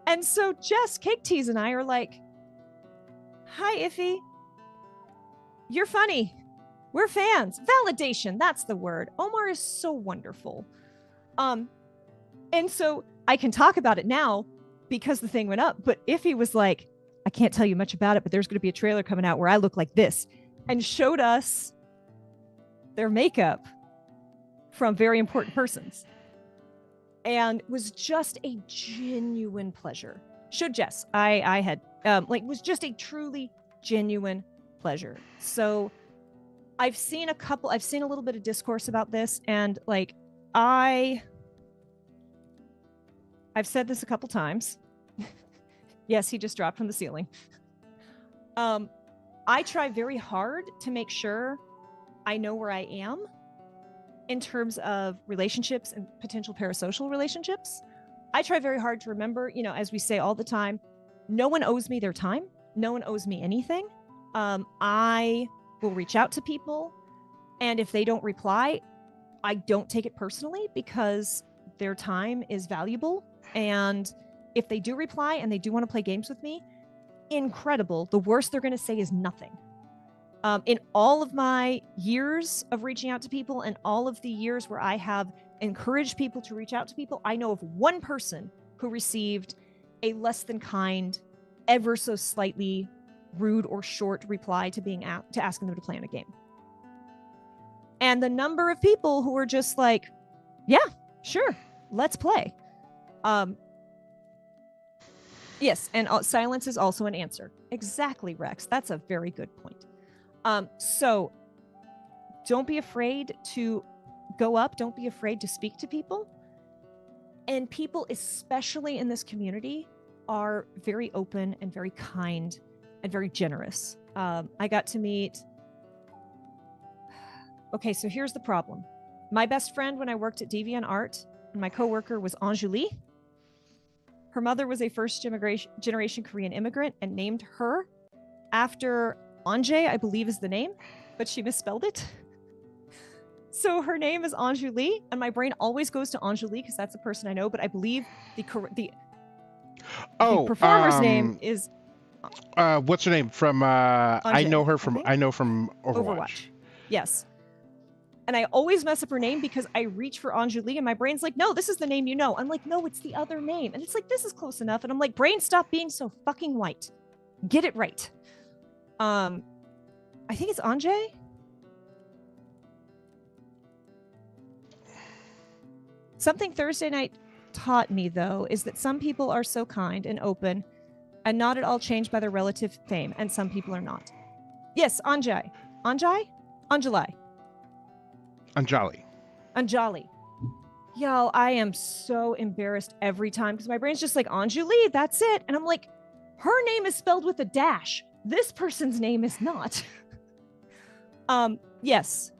S1: And so Jess, Cake Tease, and I are like, hi, Iffy. You're funny. We're fans. Validation, that's the word. Omar is so wonderful. And so I can talk about it now because the thing went up. But Iffy was like, I can't tell you much about it, but there's going to be a trailer coming out where I look like this, and showed us their makeup from very important persons. And was just a genuine pleasure. Showed Jess. I had, was just a truly genuine pleasure. So I've seen a little bit of discourse about this, and like, I've said this a couple times. Yes, he just dropped from the ceiling. I try very hard to make sure I know where I am in terms of relationships and potential parasocial relationships. I try very hard to remember, you know, as we say all the time, no one owes me their time. No one owes me anything. I will reach out to people, and if they don't reply, I don't take it personally because their time is valuable. And if they do reply and they do want to play games with me, incredible. The worst they're going to say is nothing. In all of my years of reaching out to people and all of the years where I have encouraged people to reach out to people, I know of one person who received a less than kind, ever so slightly rude or short reply to asking them to play on a game. And the number of people who were just like, yeah, sure, let's play. Yes, and silence is also an answer. Exactly, Rex. That's a very good point. So don't be afraid to go up. Don't be afraid to speak to people. And people, especially in this community, are very open and very kind and very generous. I got to meet... Okay, so here's the problem. My best friend when I worked at DeviantArt, and my coworker was Anjuli. Her mother was a first-generation Korean immigrant and named her after Anje, I believe is the name, but she misspelled it. So her name is Anjuli, and my brain always goes to Anjuli because that's the person I know, but I believe the performer's name is...
S2: what's her name? From,
S1: Anje,
S2: I know from Overwatch.
S1: Yes. And I always mess up her name because I reach for Anjuli and my brain's like, no, this is the name you know. I'm like, no, it's the other name. And it's like, this is close enough. And I'm like, brain, stop being so fucking white. Get it right. I think it's Anje. Something Thursday night taught me, though, is that some people are so kind and open and not at all changed by their relative fame, and some people are not. Yes, Anjay. Anjay? Anjali.
S2: Anjali.
S1: Anjali. Yo, I am so embarrassed every time because my brain's just like, Anjali, that's it. And I'm like, Her name is spelled with a dash. This person's name is not. Yes,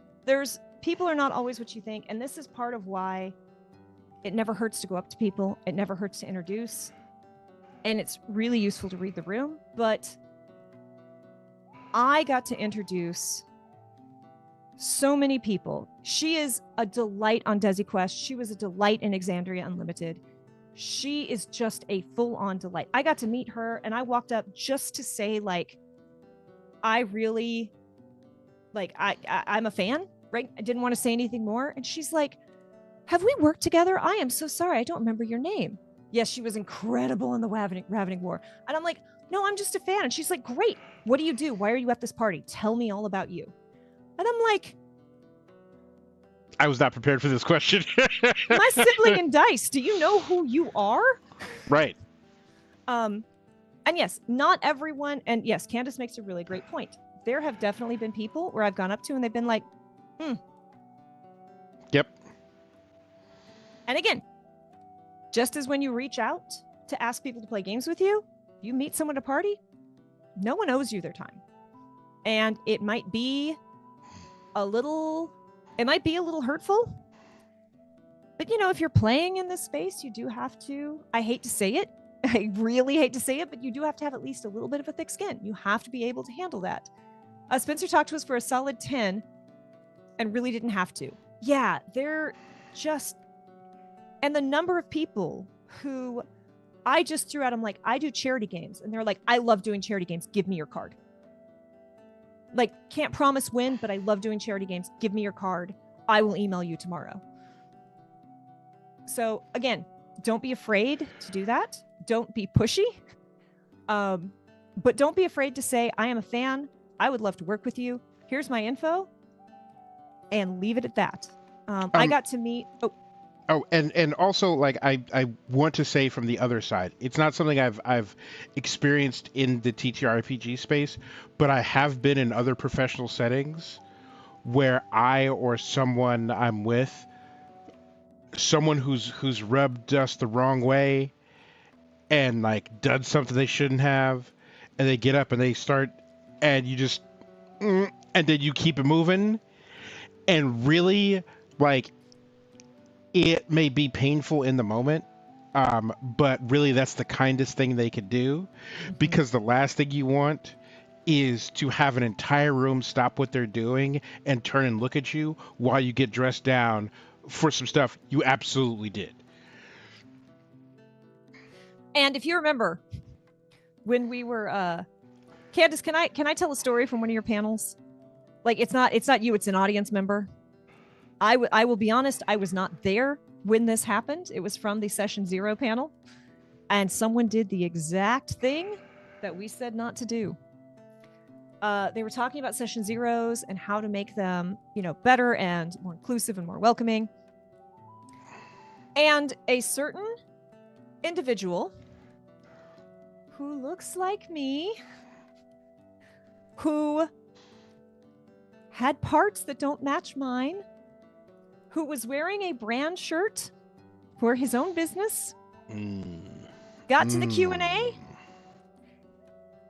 S1: people are not always what you think. And this is part of why it never hurts to go up to people. It never hurts to introduce. And it's really useful to read the room. But I got to introduce so many people. She is a delight on DesiQuest. She was a delight in Exandria Unlimited. She is just a full-on delight. I got to meet her, and I walked up just to say, like, I really, like, I'm a fan, right? I didn't want to say anything more. And she's like, have we worked together? I am so sorry. I don't remember your name. Yes, she was incredible in the Ravening War. And I'm like, no, I'm just a fan. And she's like, great. What do you do? Why are you at this party? Tell me all about you. And I'm like,
S2: I was not prepared for this question.
S1: my sibling in Dice, do you know who you are?
S2: Right.
S1: And yes, not everyone. And yes, Candace makes a really great point. There have definitely been people where I've gone up to and they've been like,
S2: Yep.
S1: And again, just as when you reach out to ask people to play games with you, you meet someone at a party, no one owes you their time. And it might be a little hurtful. But, you know, if you're playing in this space, you do have to, I hate to say it, I really hate to say it, but you do have to have at least a little bit of a thick skin. You have to be able to handle that. Spencer talked to us for a solid 10 and really didn't have to. Yeah, they're just, and the number of people who I just threw out, I'm like, I do charity games. And they're like, I love doing charity games. Give me your card. Like, can't promise when, but I love doing charity games. Give me your card. I will email you tomorrow. So again, don't be afraid to do that. Don't be pushy. But don't be afraid to say, I am a fan. I would love to work with you. Here's my info. And leave it at that. I got to meet...
S2: Oh, and also, like, I want to say from the other side, it's not something I've experienced in the TTRPG space, but I have been in other professional settings where I or someone I'm with, someone who's rubbed us the wrong way and, like, done something they shouldn't have, and they get up and they start, and you just, and then you keep it moving, and really, like, it may be painful in the moment, but really that's the kindest thing they could do, because the last thing you want is to have an entire room stop what they're doing and turn and look at you while you get dressed down for some stuff you absolutely did.
S1: And if you remember, when we were, Candace, can I tell a story from one of your panels? Like, it's not you, it's an audience member. I will be honest, I was not there when this happened. It was from the Session 0 panel. And someone did the exact thing that we said not to do. They were talking about Session 0s and how to make them, you know, better and more inclusive and more welcoming. And a certain individual who looks like me, who had parts that don't match mine, who was wearing a brand shirt for his own business, got to the Q&A.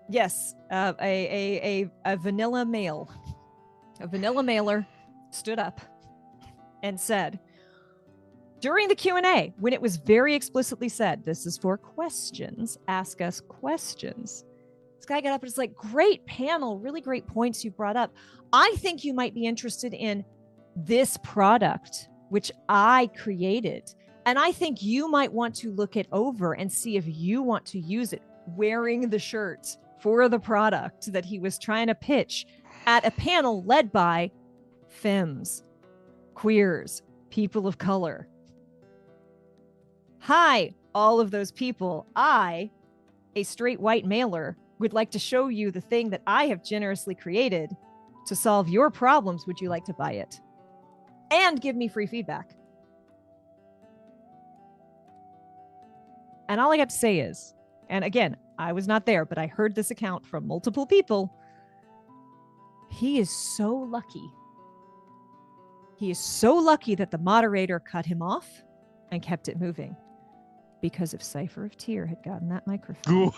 S1: Yes, a vanilla male, a vanilla mailer stood up and said, during the Q&A, when it was very explicitly said, this is for questions, ask us questions. This guy got up and was like, great panel, really great points you brought up. I think you might be interested in this product, which I created. And I think you might want to look it over and see if you want to use it, wearing the shirt for the product that he was trying to pitch at a panel led by femmes, queers, people of color. Hi, all of those people. I, a straight white mailer, would like to show you the thing that I have generously created to solve your problems. Would you like to buy it? And give me free feedback. And all I got to say is, and again, I was not there, but I heard this account from multiple people. He is so lucky. He is so lucky that the moderator cut him off and kept it moving. Because if Cypher of Tyr had gotten that microphone,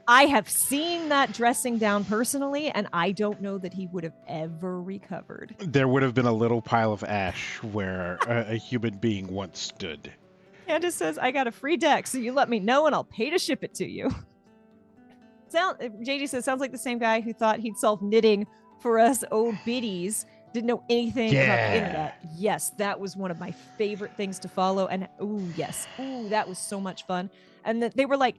S1: I have seen that dressing down personally, and I don't know that he would have ever recovered.
S2: There would have been a little pile of ash where a human being once stood.
S1: Candace says, I got a free deck, so you let me know and I'll pay to ship it to you. JD says, sounds like the same guy who thought he'd solve knitting for us old biddies. Didn't know anything about the internet. Yes, that was one of my favorite things to follow. And ooh, yes. Ooh, that was so much fun. And they were like,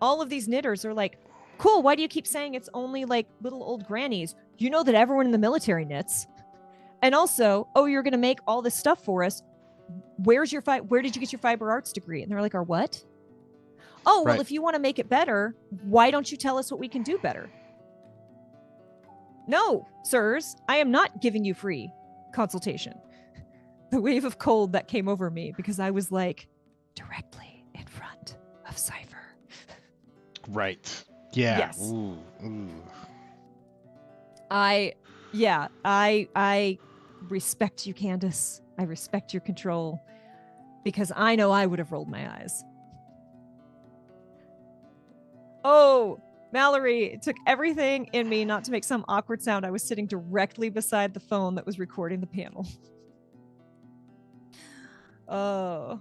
S1: all of these knitters are like, cool, why do you keep saying it's only like little old grannies? You know that everyone in the military knits. And also, oh, you're going to make all this stuff for us. Where did you get your fiber arts degree? And they're like, our what? Oh, well,
S2: Right.
S1: if you want to make it better, why don't you tell us what we can do better? No, sirs, I am not giving you free consultation. The wave of cold that came over me because I was like directly in front of Cypher.
S2: Right. Yeah.
S1: Yes.
S2: Ooh, ooh.
S1: I respect you, Candace. I respect your control because I know I would have rolled my eyes. Oh, Mallory, it took everything in me not to make some awkward sound. I was sitting directly beside the phone that was recording the panel. Oh.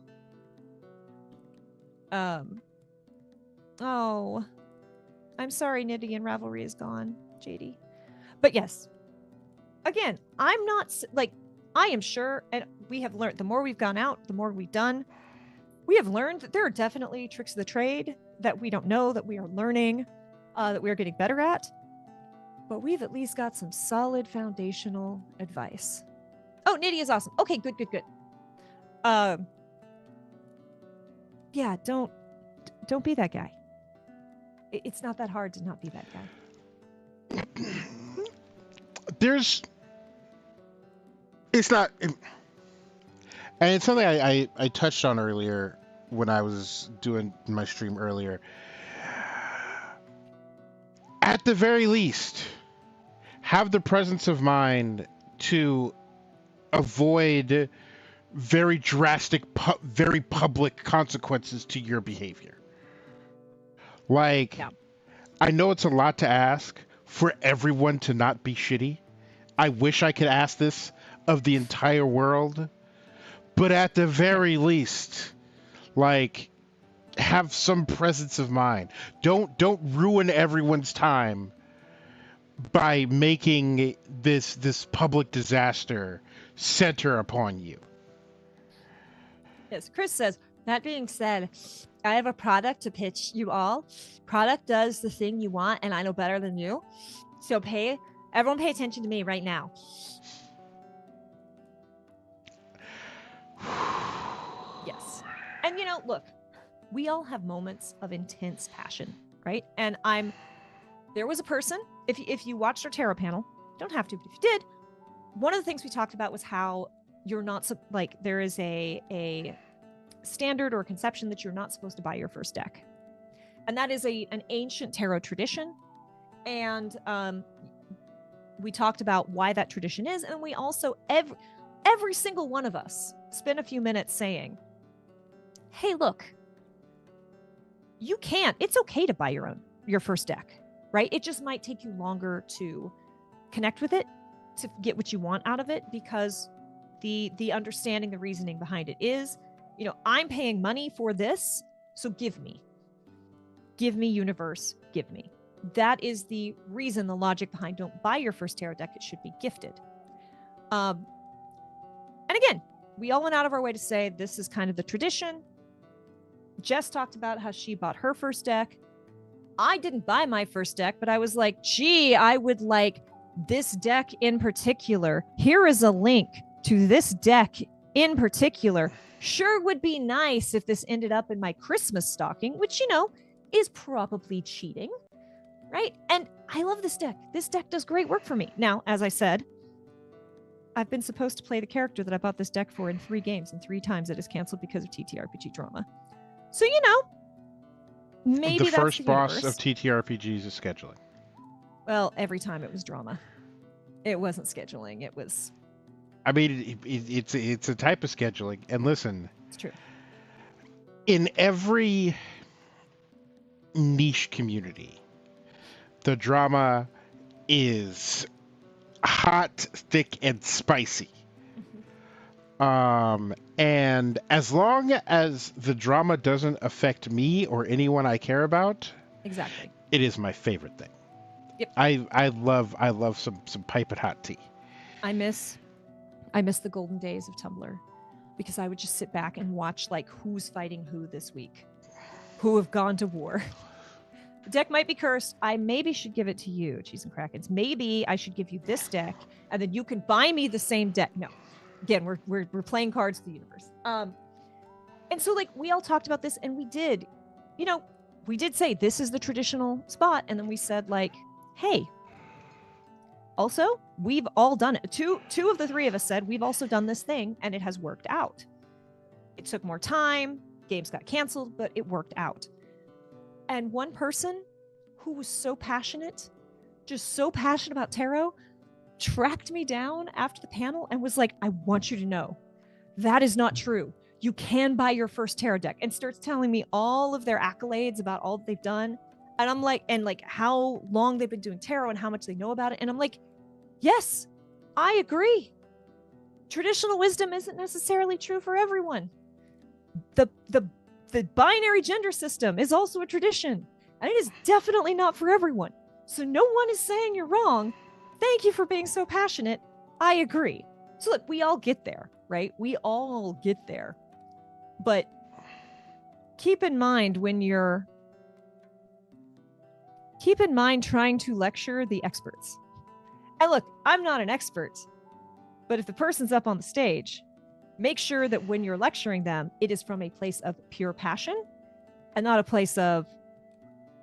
S1: Oh. I'm sorry Nitty and Ravelry is gone, JD. But yes. Again, I'm not like, I am sure, and we have learned, the more we've gone out, the more we've done, we have learned that there are definitely tricks of the trade that we don't know, that we are learning, that we are getting better at. But we've at least got some solid foundational advice. Oh, Nitty is awesome. Okay, good. Yeah, don't be that guy. It's not that hard to not be that guy.
S2: It's not, and it's something I touched on earlier when I was doing my stream earlier. At the very least, have the presence of mind to avoid very drastic, very public consequences to your behavior. Like,
S1: Yeah.
S2: I know it's a lot to ask for everyone to not be shitty. I wish I could ask this of the entire world, but at the very least, like, have some presence of mind. Don't ruin everyone's time by making this public disaster center upon you.
S1: Yes, Chris says, that being said, I have a product to pitch you all. Product does the thing you want, and I know better than you. So everyone pay attention to me right now. Yes. And look, we all have moments of intense passion, right? And there was a person, if you watched our tarot panel, you don't have to, but if you did, one of the things we talked about was how you're not, there is a standard or conception that you're not supposed to buy your first deck. And that is an ancient tarot tradition. And we talked about why that tradition is. And we also, every single one of us spent a few minutes saying, hey, look, it's okay to buy your first deck, right? It just might take you longer to connect with it, to get what you want out of it, because the understanding, the reasoning behind it is, I'm paying money for this, so give me universe, give me. That is the reason, the logic behind don't buy your first tarot deck. It should be gifted. And again, we all went out of our way to say this is kind of the tradition. Jess talked about how she bought her first deck. I didn't buy my first deck, but I was like, gee, I would like this deck in particular. Here is a link to this deck in particular. Sure would be nice if this ended up in my Christmas stocking, which, is probably cheating, right? And I love this deck. This deck does great work for me. Now, as I said, I've been supposed to play the character that I bought this deck for in 3 games, and 3 times it is canceled because of TTRPG drama. So, maybe
S2: the
S1: that's
S2: first
S1: the
S2: boss
S1: universe.
S2: of TTRPGs is scheduling.
S1: Well, every time it was drama. It wasn't scheduling. It was.
S2: I mean, it's a type of scheduling. And listen,
S1: It's true.
S2: In every niche community, the drama is hot, thick, and spicy. And as long as the drama doesn't affect me or anyone I care about,
S1: Exactly.
S2: it is my favorite thing.
S1: Yep.
S2: I love some piping hot tea.
S1: I miss the golden days of Tumblr because I would just sit back and watch like who's fighting who this week, who have gone to war. The deck might be cursed. I maybe should give it to you, Cheese and Krakens. Maybe I should give you this deck, and then you can buy me the same deck. No, again, we're playing Cards of the Universe. And so like we all talked about this, and we did, we did say this is the traditional spot, and then we said like, hey. Also, we've all done it. Two of the three of us said we've also done this thing, and it has worked out. It took more time. Games got canceled, but it worked out. And one person who was so passionate, just so passionate about tarot, tracked me down after the panel and was like, I want you to know that is not true. You can buy your first tarot deck, and starts telling me all of their accolades about all that they've done. And I'm like, and like how long they've been doing tarot and how much they know about it. And I'm like, yes, I agree. Traditional wisdom isn't necessarily true for everyone. The binary gender system is also a tradition, and it is definitely not for everyone. So no one is saying you're wrong. Thank you for being so passionate. I agree. So look, we all get there, right? We all get there. But keep in mind trying to lecture the experts. And look, I'm not an expert, but if the person's up on the stage, make sure that when you're lecturing them, it is from a place of pure passion and not a place of,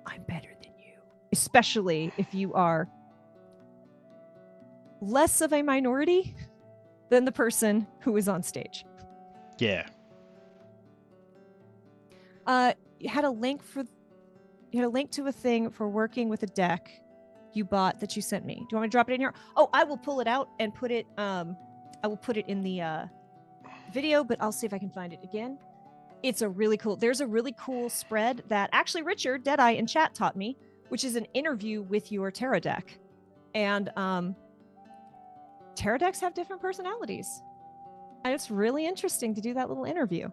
S1: I'm better than you. Especially if you are less of a minority than the person who is on stage.
S2: Yeah.
S1: You had a link to a thing for working with a deck you bought that you sent me. Do you want me to drop it in here? Oh, I will pull it out and put it I will put it in the video, but I'll see if I can find it again. There's a really cool spread that actually Richard Deadeye in chat taught me, which is an interview with your tarot deck. And tarot decks have different personalities, and it's really interesting to do that little interview.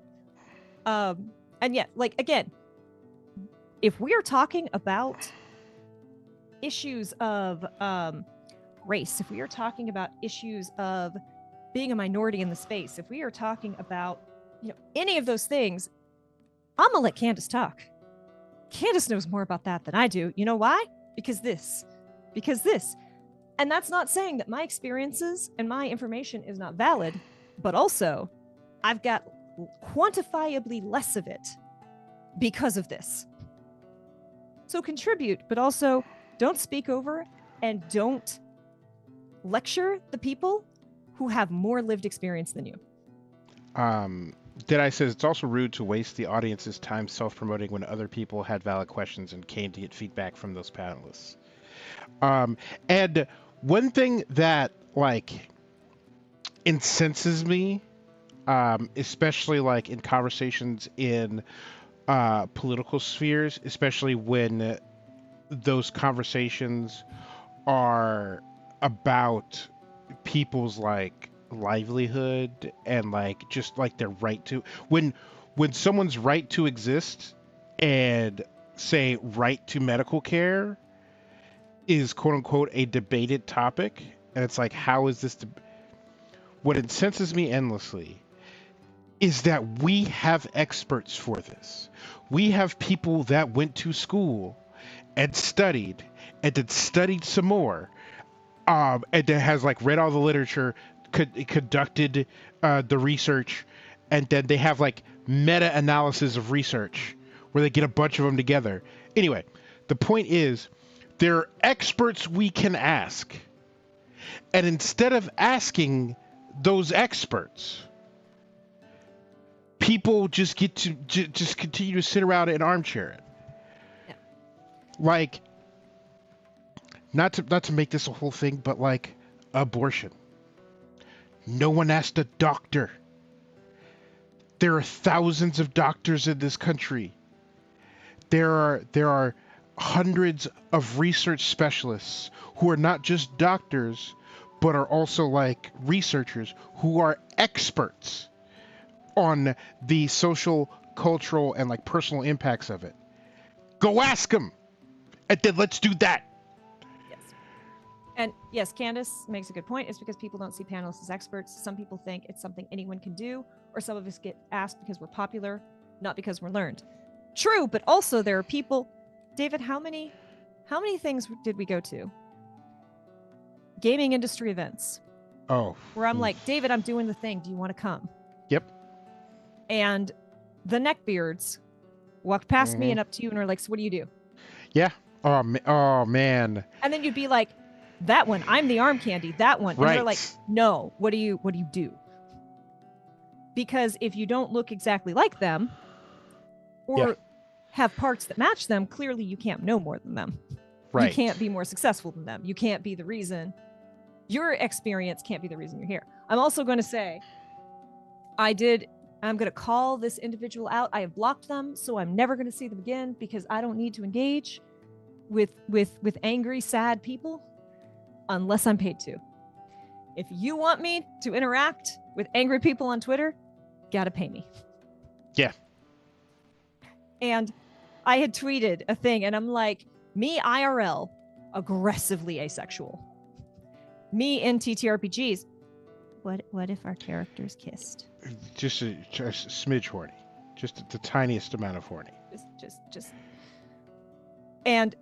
S1: And yeah, like again, if we are talking about issues of race, if we are talking about issues of being a minority in the space, if we are talking about any of those things, I'm gonna let Candace talk. Candace knows more about that than I do. You know why? Because this. And that's not saying that my experiences and my information is not valid, but also I've got quantifiably less of it because of this. So contribute, but also don't speak over and don't lecture the people who have more lived experience than you.
S2: Deadeye says it's also rude to waste the audience's time self-promoting when other people had valid questions and came to get feedback from those panelists. And one thing that like incenses me, especially like in conversations in political spheres, especially when those conversations are about people's like livelihood and like just like their right to when someone's right to exist and say right to medical care is quote unquote a debated topic, and it's like, how is this what incenses me endlessly is that we have experts for this. We have people that went to school and studied and then studied some more, and that has like read all the literature, conducted the research, and then they have like meta-analysis of research where they get a bunch of them together. Anyway, the point is there are experts we can ask, and instead of asking those experts, people just get to just continue to sit around and armchair it.
S1: Yeah.
S2: Like, not to make this a whole thing, but like abortion. No one asked a doctor. There are thousands of doctors in this country. There are hundreds of research specialists who are not just doctors, but are also like researchers who are experts on the social, cultural, and like personal impacts of it. Go ask them, and then let's do that.
S1: Yes. And yes, Candace makes a good point. It's because people don't see panelists as experts. Some people think it's something anyone can do, or some of us get asked because we're popular, not because we're learned. True, but also there are people. David, how many things did we go to? Gaming industry events.
S2: Oh.
S1: Where I'm like, David, I'm doing the thing. Do you want to come?
S2: Yep.
S1: And the neckbeards walked past me and up to you and were like, so what do you do?
S2: Yeah. Oh man.
S1: And then you'd be like, that one, I'm the arm candy, that one.
S2: Right.
S1: And they're like, no, what do you do? Because if you don't look exactly like them or have parts that match them, clearly you can't know more than them. Right. You can't be more successful than them. You can't be the reason. Your experience can't be the reason you're here. I'm also going to say, I'm going to call this individual out. I have blocked them, so I'm never going to see them again because I don't need to engage with angry, sad people unless I'm paid to. If you want me to interact with angry people on Twitter, gotta pay me.
S2: Yeah.
S1: And I had tweeted a thing, and I'm like, me IRL, aggressively asexual. Me in TTRPGs, what if our characters kissed?
S2: Just a smidge horny. Just the tiniest amount of horny.
S1: Just. And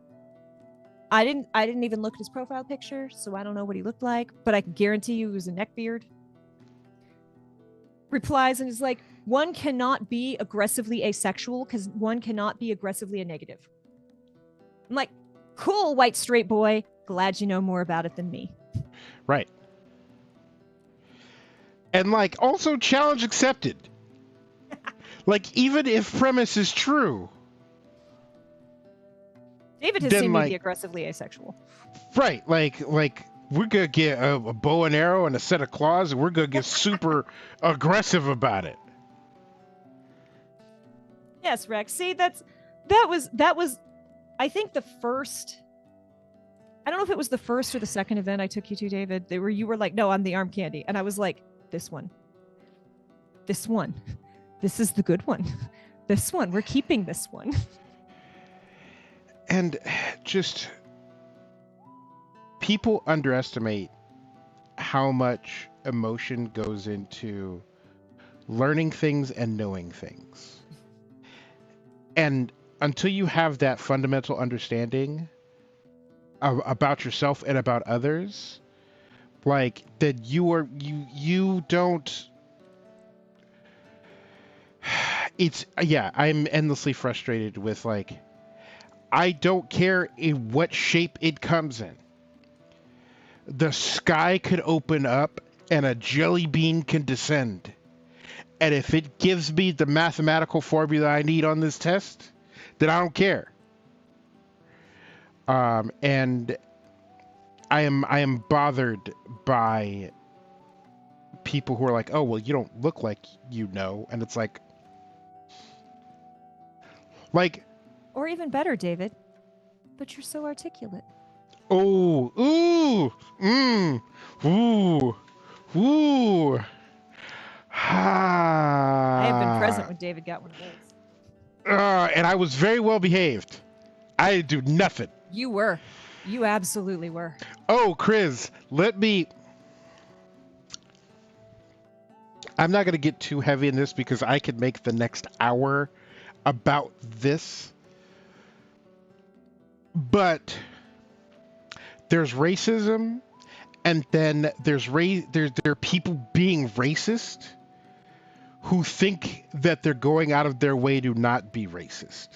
S1: I didn't even look at his profile picture, so I don't know what he looked like, but I can guarantee you he was a neckbeard. Replies and is like, one cannot be aggressively asexual because one cannot be aggressively a negative. I'm like, cool, white straight boy. Glad you know more about it than me.
S2: Right. And like, also challenge accepted. Like, even if premise is true.
S1: David has seen me be aggressively asexual.
S2: Right. Like we're going to get a bow and arrow and a set of claws, and we're going to get super aggressive about it.
S1: Yes, Rex. See, that was, I think the first, I don't know if it was the first or the second event I took you to, David, where you were like, no, I'm the arm candy. And I was like, this one, this is the good one. This one, we're keeping this one.
S2: And just people underestimate how much emotion goes into learning things and knowing things. And until you have that fundamental understanding about yourself and about others, like that you don't. I'm endlessly frustrated with like, I don't care in what shape it comes in. The sky could open up and a jelly bean can descend. And if it gives me the mathematical formula I need on this test, then I don't care. And I am bothered by people who are like, oh, well, you don't look like you know. And it's like,
S1: or even better, David, but you're so articulate.
S2: Oh, ooh, ooh.
S1: I have been present when David got one of those.
S2: And I was very well behaved. I didn't do nothing.
S1: You were. You absolutely were.
S2: Oh, Chris, I'm not going to get too heavy in this because I could make the next hour about this. But there's racism, and then there are people being racist who think that they're going out of their way to not be racist.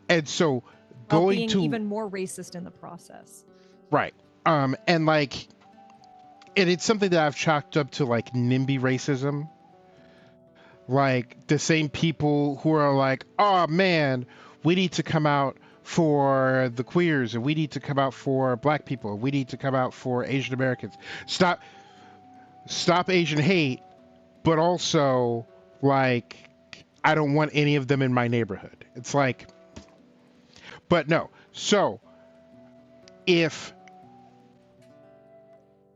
S2: And so
S1: being even more racist in the process.
S2: Right. And it's something that I've chalked up to like NIMBY racism. Like the same people who are like, oh man, we need to come out for the queers, and we need to come out for black people, and we need to come out for Asian Americans. Stop Asian hate, but also Like, I don't want any of them in my neighborhood. It's like, but no. So if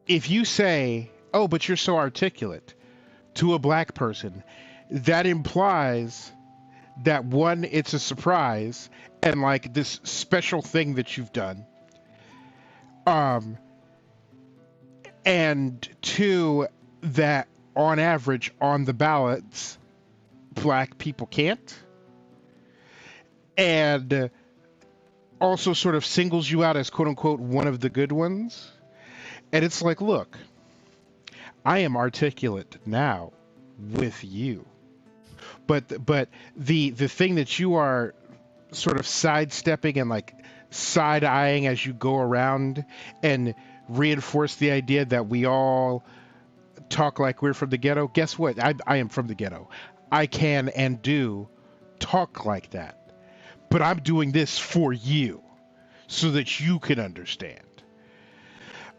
S2: you say, "Oh, but you're so articulate," to a black person, that implies that one, it's a surprise and like this special thing that you've done. Um, and two, that on average on the ballots, black people can't. And also sort of singles you out as quote unquote one of the good ones. And it's like, look, I am articulate now with you. But the thing that you are sort of sidestepping and like side eyeing as you go around and reinforce the idea that we all talk like we're from the ghetto. Guess what? I am from the ghetto. I can and do talk like that. But I'm doing this for you so that you can understand.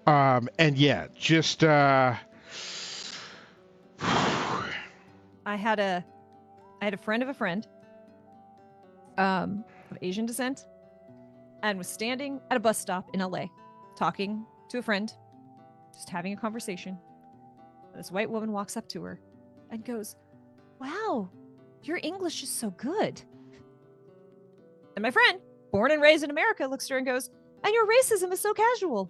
S2: And yeah, just
S1: I had a friend of a friend of Asian descent and was standing at a bus stop in LA talking to a friend, just having a conversation. This white woman walks up to her and goes, "Wow, your English is so good." And my friend, born and raised in America, looks at her and goes, "And your racism is so casual."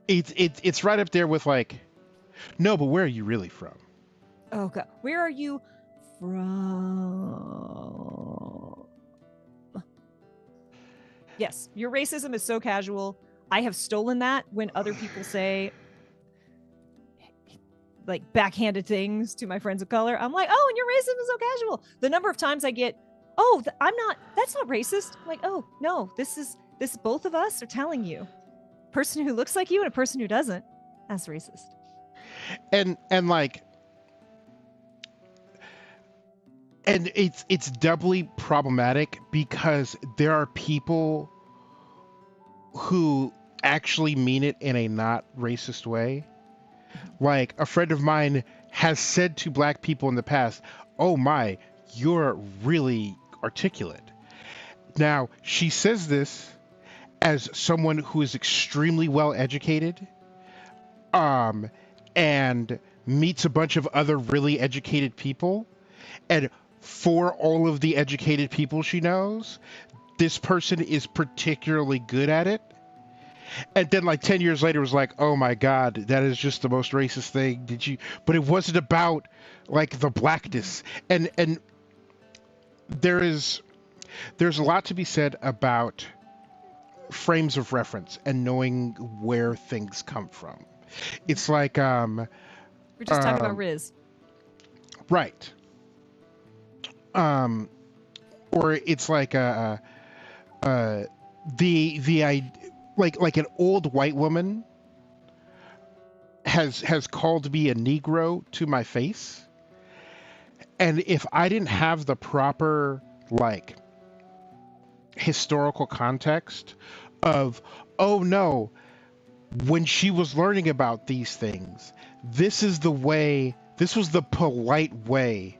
S2: It's right up there with like, no, but where are you really from?
S1: Oh God, where are you from? Yes, your racism is so casual. I have stolen that when other people say like backhanded things to my friends of color. I'm like, "Oh, and your racism is so casual." The number of times I get, "Oh, that's not racist." I'm like, "Oh, no, this is both of us are telling you. A person who looks like you and a person who doesn't, that's racist."
S2: And like, and it's doubly problematic because there are people who actually mean it in a not racist way. Like a friend of mine has said to black people in the past, "Oh my, you're really articulate." Now, she says this as someone who is extremely well educated, and meets a bunch of other really educated people. And for all of the educated people she knows, this person is particularly good at it. And then like 10 years later was like, "Oh my God, that is just the most racist thing. Did you?" But it wasn't about like the blackness. And there's a lot to be said about frames of reference and knowing where things come from. It's like
S1: We're just talking about Riz.
S2: right. Or it's like like an old white woman has called me a Negro to my face, and if I didn't have the proper like historical context of, oh no, when she was learning about these things, this was the polite way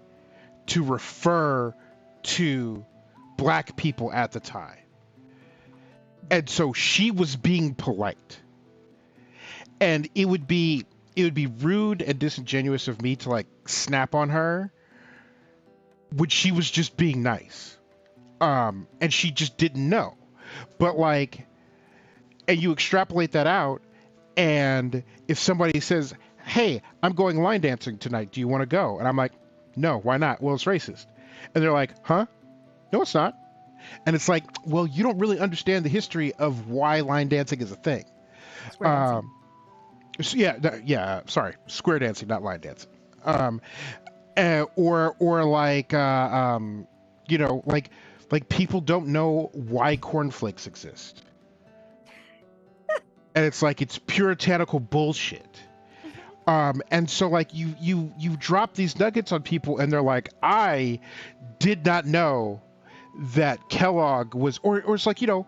S2: to refer to black people at the time. And so she was being polite. And it would be rude and disingenuous of me to like snap on her when she was just being nice. And she just didn't know. But like, and you extrapolate that out, and if somebody says, "Hey, I'm going line dancing tonight, do you want to go?" And I'm like, "No, why not?" "Well, it's racist." And they're like, "Huh? No, it's not." And it's like, well, you don't really understand the history of why line dancing is a thing.
S1: Square dancing.
S2: Sorry, square dancing, not line dancing. Or like, like people don't know why cornflakes exist. And it's like, it's puritanical bullshit. And so like you drop these nuggets on people and they're like, "I did not know that Kellogg was," or it's like, you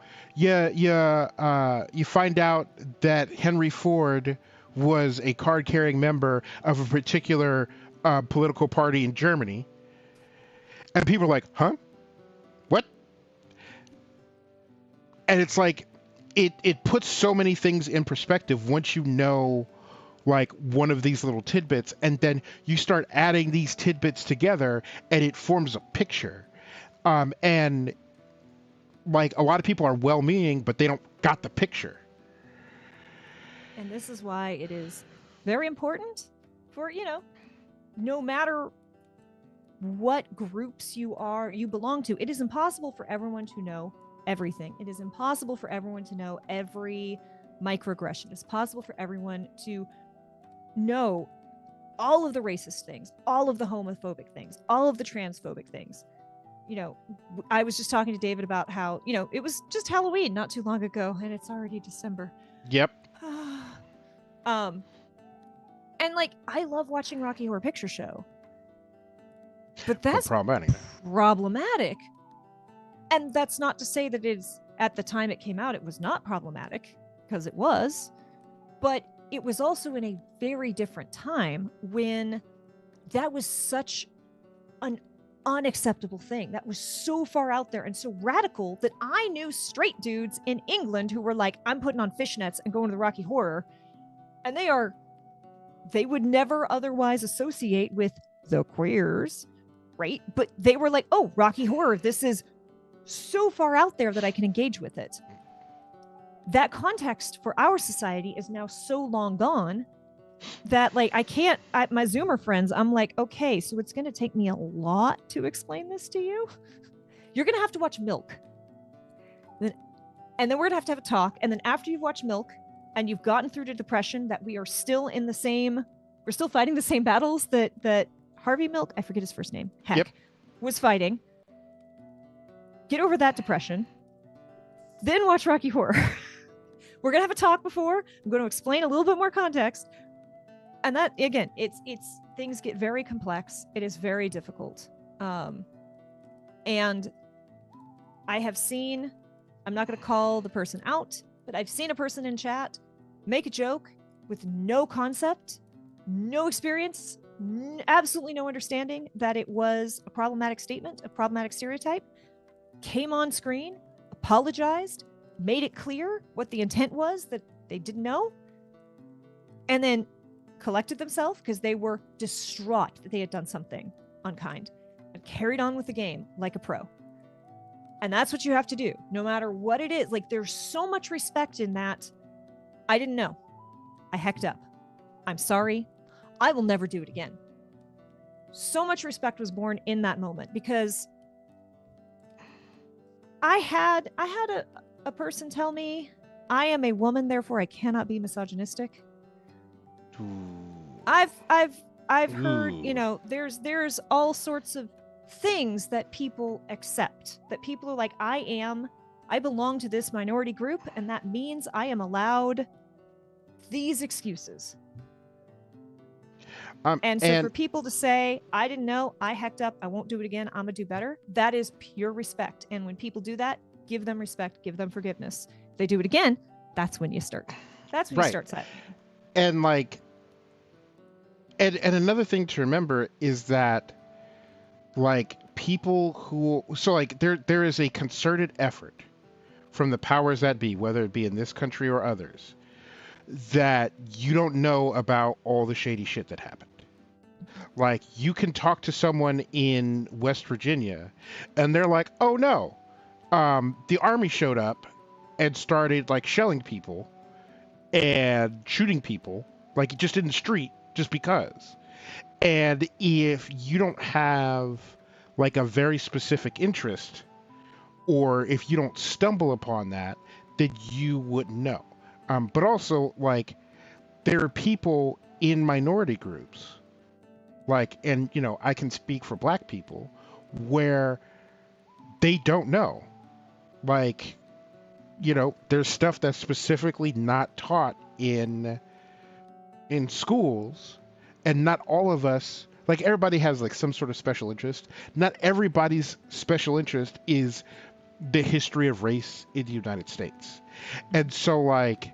S2: find out that Henry Ford was a card-carrying member of a particular political party in Germany, and people are like, "Huh? What?" And it's like, it puts so many things in perspective once you know like one of these little tidbits, and then you start adding these tidbits together, and it forms a picture. And like a lot of people are well-meaning, but they don't got the picture.
S1: And this is why it is very important for, no matter what groups you belong to, it is impossible for everyone to know everything. It is impossible for everyone to know every microaggression. It's possible for everyone to know all of the racist things, all of the homophobic things, all of the transphobic things. I was just talking to David about how, it was just Halloween not too long ago, and it's already December.
S2: Yep.
S1: And like, I love watching Rocky Horror Picture Show, but that's problematic. And that's not to say that it's, at the time it came out, it was not problematic, because it was, but it was also in a very different time when that was such an unacceptable thing. That was so far out there and so radical that I knew straight dudes in England who were like, I'm putting on fishnets and going to the Rocky Horror. And they would never otherwise associate with the queers, right? But they were like, oh, Rocky Horror, this is so far out there that I can engage with it. That context for our society is now so long gone that like my Zoomer friends, I'm like, okay, so it's going to take me a lot to explain this to you. You're going to have to watch Milk. And then we're going to have a talk. And then after you've watched Milk and you've gotten through to depression, that we are still we're still fighting the same battles that Harvey Milk, I forget his first name, was fighting. Get over that depression. Then watch Rocky Horror. We're going to have a talk before. I'm going to explain a little bit more context. And that, again, it's things get very complex. It is very difficult. And I have seen, I'm not going to call the person out, but I've seen a person in chat make a joke with no concept, no experience, absolutely no understanding that it was a problematic statement, a problematic stereotype, came on screen, apologized, made it clear what the intent was that they didn't know, and then collected themselves because they were distraught that they had done something unkind and carried on with the game like a pro. And that's what you have to do, no matter what it is. Like, there's so much respect in that. I didn't know. I hecked up. I'm sorry. I will never do it again. So much respect was born in that moment because I had a person tell me, I am a woman, therefore I cannot be misogynistic. I've heard, there's all sorts of things that people accept, that people are like, I belong to this minority group, and that means I am allowed these excuses. And for people to say, I didn't know, I hecked up, I won't do it again, I'm gonna do better, that is pure respect. And when people do that, give them respect, give them forgiveness. If they do it again, that's when you start. That's when you start siding.
S2: And like, and another thing to remember is that like people who, so like there is a concerted effort from the powers that be, whether it be in this country or others, that you don't know about all the shady shit that happened. Like, you can talk to someone in West Virginia and they're like, oh no, the army showed up and started like shelling people and shooting people, like just in the street, just because. And if you don't have like a very specific interest, or if you don't stumble upon that, then you wouldn't know. But also, like, there are people in minority groups, like, and I can speak for Black people, where they don't know. Like, there's stuff that's specifically not taught in schools, and not all of us, like, everybody has like some sort of special interest. Not everybody's special interest is the history of race in the United States. And so like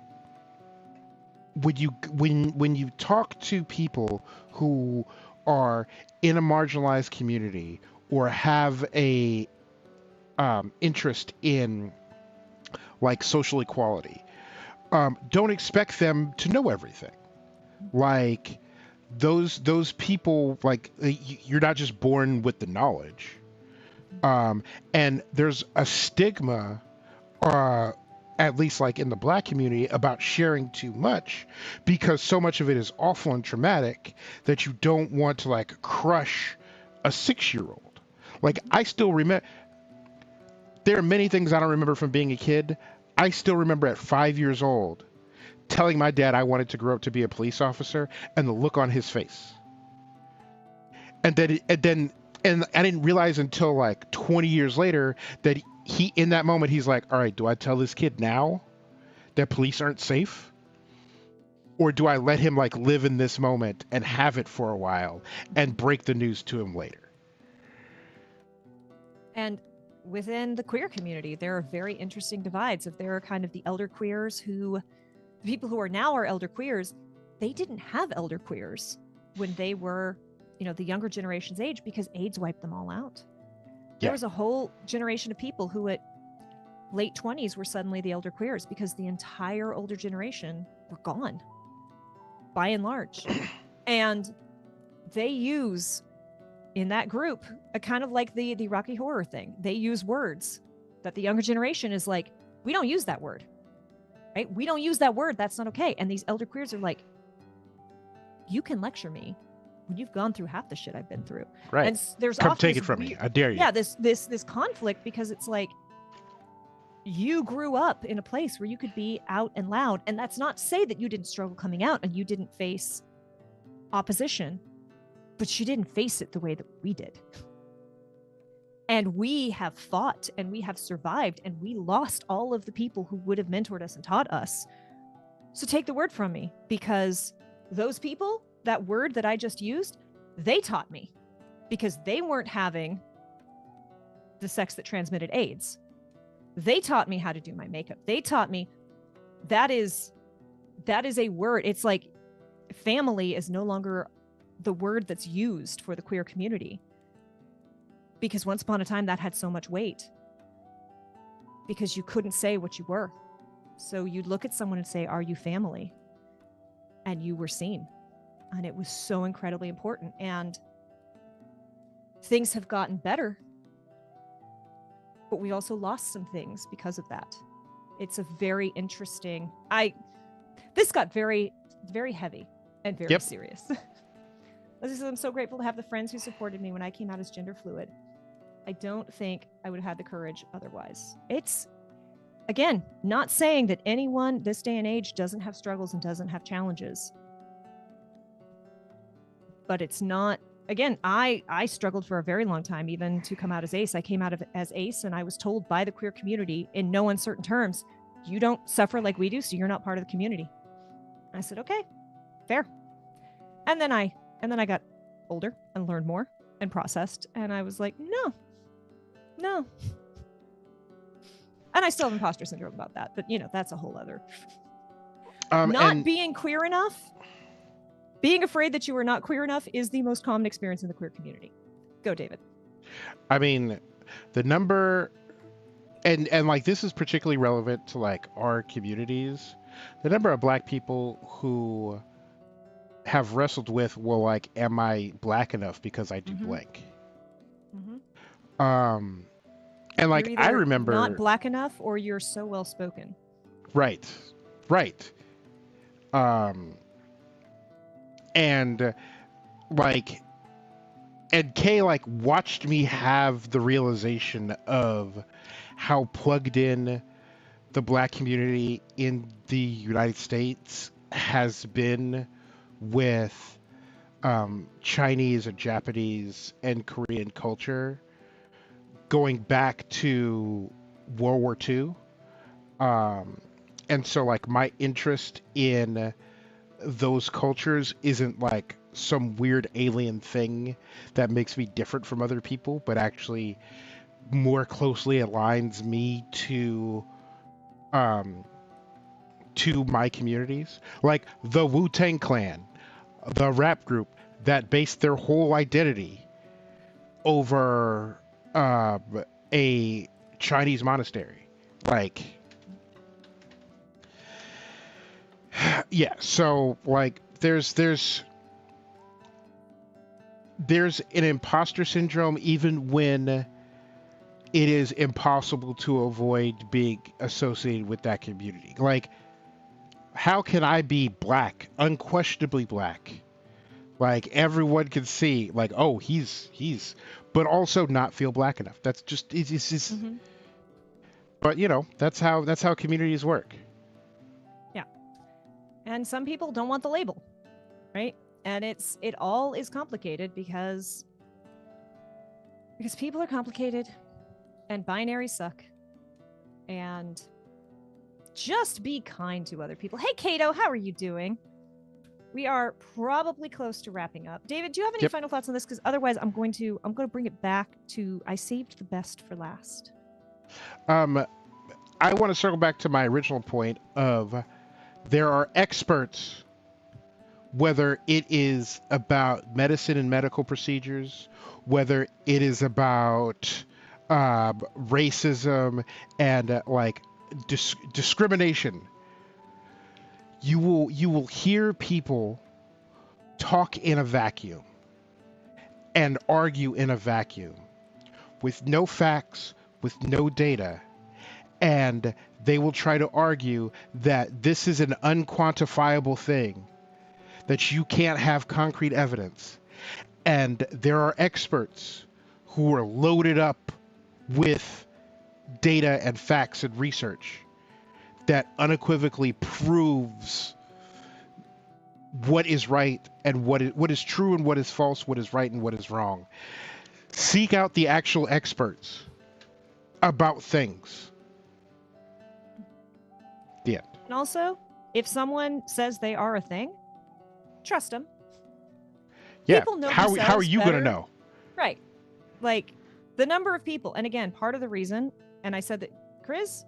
S2: when you talk to people who are in a marginalized community or have a interest in like social equality, don't expect them to know everything. Like those people, like you're not just born with the knowledge, and there's a stigma, uh, at least like in the black community, about sharing too much because so much of it is awful and traumatic that you don't want to like crush a 6 year old. Like I still remember, there are many things I don't remember from being a kid. I still remember at 5 years old telling my dad I wanted to grow up to be a police officer and the look on his face. And I didn't realize until like 20 years later that he in that moment he's like, all right, do I tell this kid now that police aren't safe, or do I let him like live in this moment and have it for a while and break the news to him later?
S1: And within the queer community, there are very interesting divides. If there are kind of the elder queers the people who are now our elder queers, they didn't have elder queers when they were, the younger generation's age, because AIDS wiped them all out. There was a whole generation of people who at late 20s were suddenly the elder queers because the entire older generation were gone by and large. And they use in that group a kind of like the Rocky Horror thing. They use words that the younger generation is like, we don't use that word, right? We don't use that word. That's not okay. And these elder queers are like, you can lecture me when you've gone through half the shit I've been through.
S2: Right.
S1: And there's
S2: Come
S1: often
S2: take it from me. I dare you.
S1: Yeah, this conflict, because it's like, you grew up in a place where you could be out and loud. And that's not to say that you didn't struggle coming out and you didn't face opposition, but you didn't face it the way that we did. And we have fought and we have survived and we lost all of the people who would have mentored us and taught us. So take the word from me, because those people, that word that I just used, they taught me, because they weren't having the sex that transmitted AIDS. They taught me how to do my makeup. They taught me that is a word. It's like family is no longer the word that's used for the queer community, because once upon a time that had so much weight, because you couldn't say what you were. So you'd look at someone and say, are you family? And you were seen. And it was so incredibly important. And things have gotten better, but we also lost some things because of that. It's a very interesting, this got very, very heavy and very serious. I'm so grateful to have the friends who supported me when I came out as gender fluid. I don't think I would have had the courage otherwise. It's, again, not saying that anyone this day and age doesn't have struggles and doesn't have challenges. But it's not, again, I struggled for a very long time, even to come out as ace. I came out as ace, and I was told by the queer community in no uncertain terms, you don't suffer like we do, so you're not part of the community. And I said, okay, fair. And then I got older and learned more and processed, and I was like, no. And I still have imposter syndrome about that, but that's a whole other. Being queer enough, being afraid that you are not queer enough is the most common experience in the queer community. Go, David.
S2: I mean, the number, and like this is particularly relevant to like our communities, the number of black people who have wrestled with, well, like, am I black enough because I do blank? And like I remember,
S1: not black enough, or you're so well spoken.
S2: Right. And like, and Kay like watched me have the realization of how plugged in the black community in the United States has been with Chinese and Japanese and Korean culture going back to World War II. And so like my interest in those cultures isn't like some weird alien thing that makes me different from other people, but actually more closely aligns me to to my communities, like the Wu-Tang Clan, the rap group that based their whole identity over a Chinese monastery. Like, yeah, so like there's an imposter syndrome even when it is impossible to avoid being associated with that community. Like, how can I be black, unquestionably black? Like everyone can see, like, oh, he's, but also not feel black enough. That's just it's just.
S1: Mm-hmm.
S2: But you know, that's how communities work.
S1: Yeah. And some people don't want the label, right? And it all is complicated because people are complicated and binaries suck. And just be kind to other people. Hey, Kato, how are you doing? We are probably close to wrapping up. David, do you have any final thoughts on this? Because otherwise, I'm going to bring it back to I saved the best for last.
S2: I want to circle back to my original point of there are experts, whether it is about medicine and medical procedures, whether it is about racism and like discrimination. You will hear people talk in a vacuum and argue in a vacuum with no facts, with no data, and they will try to argue that this is an unquantifiable thing, that you can't have concrete evidence. And there are experts who are loaded up with data and facts and research that unequivocally proves what is right and what is true and what is false, what is right and what is wrong. Seek out the actual experts about things. Yeah.
S1: And also, if someone says they are a thing, trust them.
S2: Yeah.
S1: People know
S2: how are you going to know?
S1: Right. Like the number of people. And again, part of the reason, and I said that, Chris,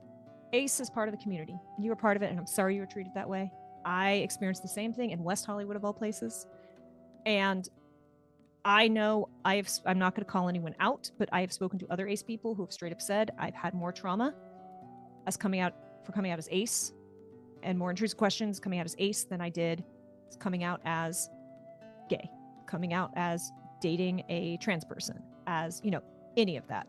S1: ACE is part of the community. You were part of it, and I'm sorry you were treated that way. I experienced the same thing in West Hollywood, of all places. And I know I'm not going to call anyone out, but I have spoken to other ACE people who have straight up said I've had more trauma coming out as ACE and more intrusive questions coming out as ACE than I did coming out as gay, coming out as dating a trans person, as, any of that.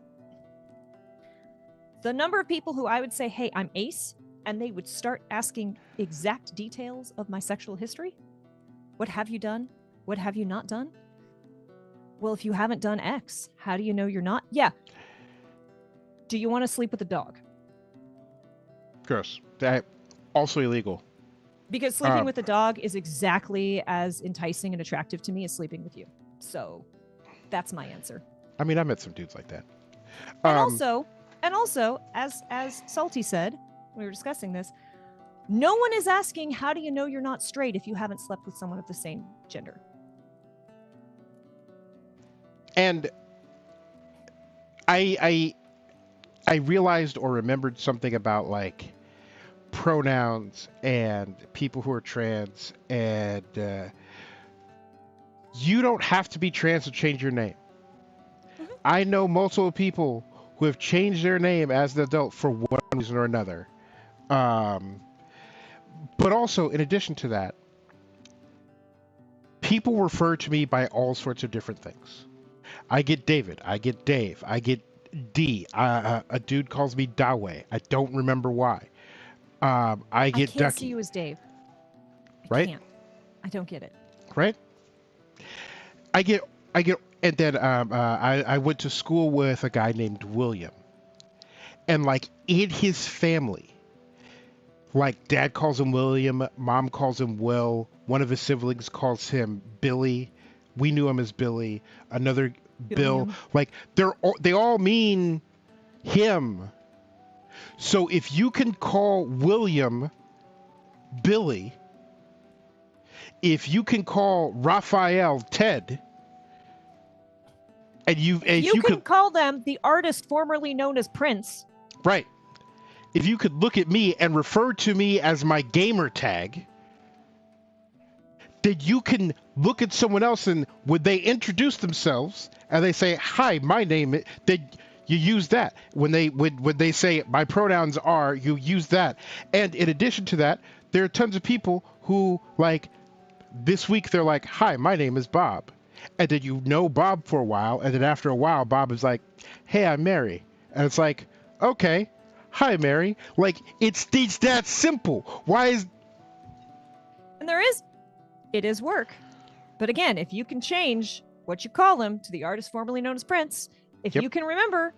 S1: The number of people who I would say, hey, I'm ACE, and they would start asking exact details of my sexual history. What have you done? What have you not done? Well, if you haven't done X, how do you know you're not? Yeah. Do you want to sleep with a dog?
S2: Gross. That also illegal.
S1: Because sleeping with a dog is exactly as enticing and attractive to me as sleeping with you. So that's my answer.
S2: I mean, I met some dudes like that.
S1: And also, as Salty said, we were discussing this, no one is asking, how do you know you're not straight if you haven't slept with someone of the same gender?
S2: And I realized or remembered something about like pronouns and people who are trans, and you don't have to be trans to change your name. Mm-hmm. I know multiple people who have changed their name as an adult for one reason or another. But also, in addition to that, people refer to me by all sorts of different things. I get David, I get Dave, I get D. A dude calls me Dawe. I don't remember why. I get Ducky.
S1: I can't see you as Dave.
S2: Right?
S1: I don't get it.
S2: Right? I get, and then I went to school with a guy named William. And like in his family, like dad calls him William, mom calls him Will, one of his siblings calls him Billy. We knew him as Billy. Another Bill. Like they all mean him. So if you can call William Billy, if you can call Raphael Ted, and you can
S1: call them the artist formerly known as Prince.
S2: Right. if you could look at me and refer to me as my gamer tag, then you can look at someone else and would they introduce themselves and they say, "Hi, my name," then you use that. When they say my pronouns are, you use that. And in addition to that, there are tons of people who, like, this week they're like, "Hi, my name is Bob." And then you know Bob for a while, and then after a while Bob is like, "Hey, I'm Mary." And it's like, "Okay, hi Mary." Like, it's that simple. Why is
S1: And it is work. But again, if you can change what you call him to the artist formerly known as Prince, if you can remember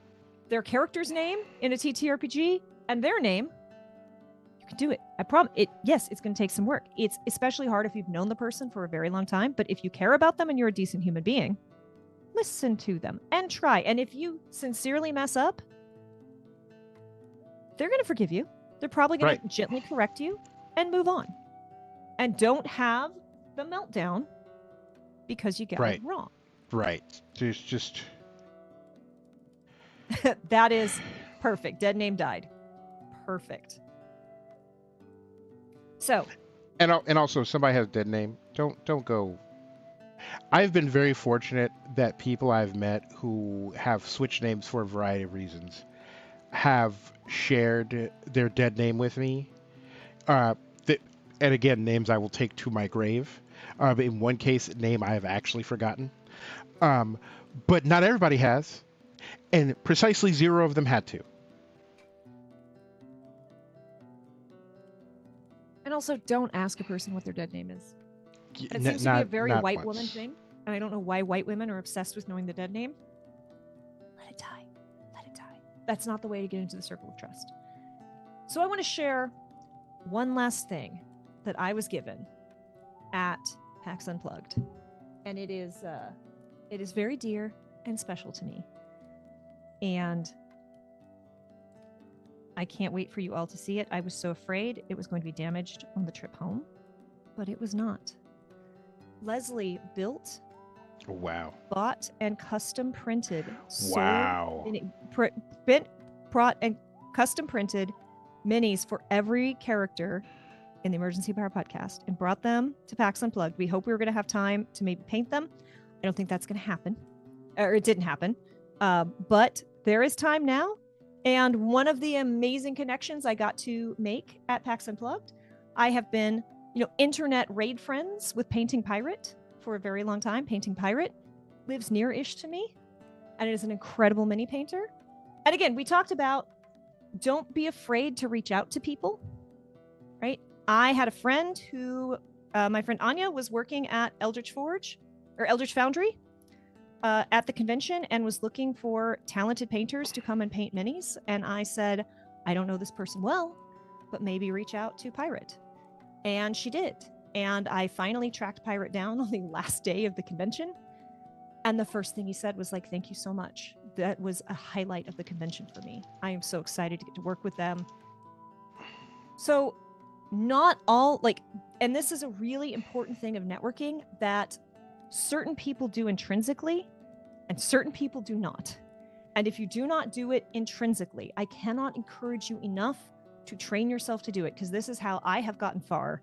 S1: their character's name in a TTRPG and their name, you can do it. I promise. Yes, it's going to take some work. It's especially hard if you've known the person for a very long time. But if you care about them and you're a decent human being, listen to them and try. And if you sincerely mess up, they're going to forgive you. They're probably going to gently correct you and move on. And don't have the meltdown because you got it wrong.
S2: Right. There's just...
S1: That is perfect. Dead name died. Perfect. So.
S2: And also, if somebody has a dead name, don't go. I've been very fortunate that people I've met who have switched names for a variety of reasons have shared their dead name with me. And again, names I will take to my grave. In one case, a name I have actually forgotten. But not everybody has. And precisely 0 of them had to.
S1: And also, don't ask a person what their dead name is. It seems to be a very white woman thing. And I don't know why white women are obsessed with knowing the dead name. Let it die. Let it die. That's not the way to get into the circle of trust. So I want to share one last thing that I was given at PAX Unplugged. And it is very dear and special to me. And I can't wait for you all to see it. I was so afraid it was going to be damaged on the trip home, but it was not. Leslie built, bought, and custom printed, brought and custom printed minis for every character in the Emergency Power podcast and brought them to PAX Unplugged. We hope we were going to have time to maybe paint them. I don't think that's going to happen, or it didn't happen. But there is time now. And one of the amazing connections I got to make at PAX Unplugged, I have been, internet raid friends with Painting Pirate for a very long time. Painting Pirate lives near-ish to me, and it is an incredible mini painter. And again, we talked about don't be afraid to reach out to people, right? I had a friend who, my friend Anya, was working at Eldritch Foundry at the convention and was looking for talented painters to come and paint minis. And I said, I don't know this person well, but maybe reach out to Pirate. And she did. And I finally tracked Pirate down on the last day of the convention. And the first thing he said was like, thank you so much. That was a highlight of the convention for me. I am so excited to get to work with them. So not all, and this is a really important thing of networking that certain people do intrinsically and certain people do not. And if you do not do it intrinsically, I cannot encourage you enough to train yourself to do it, because this is how I have gotten far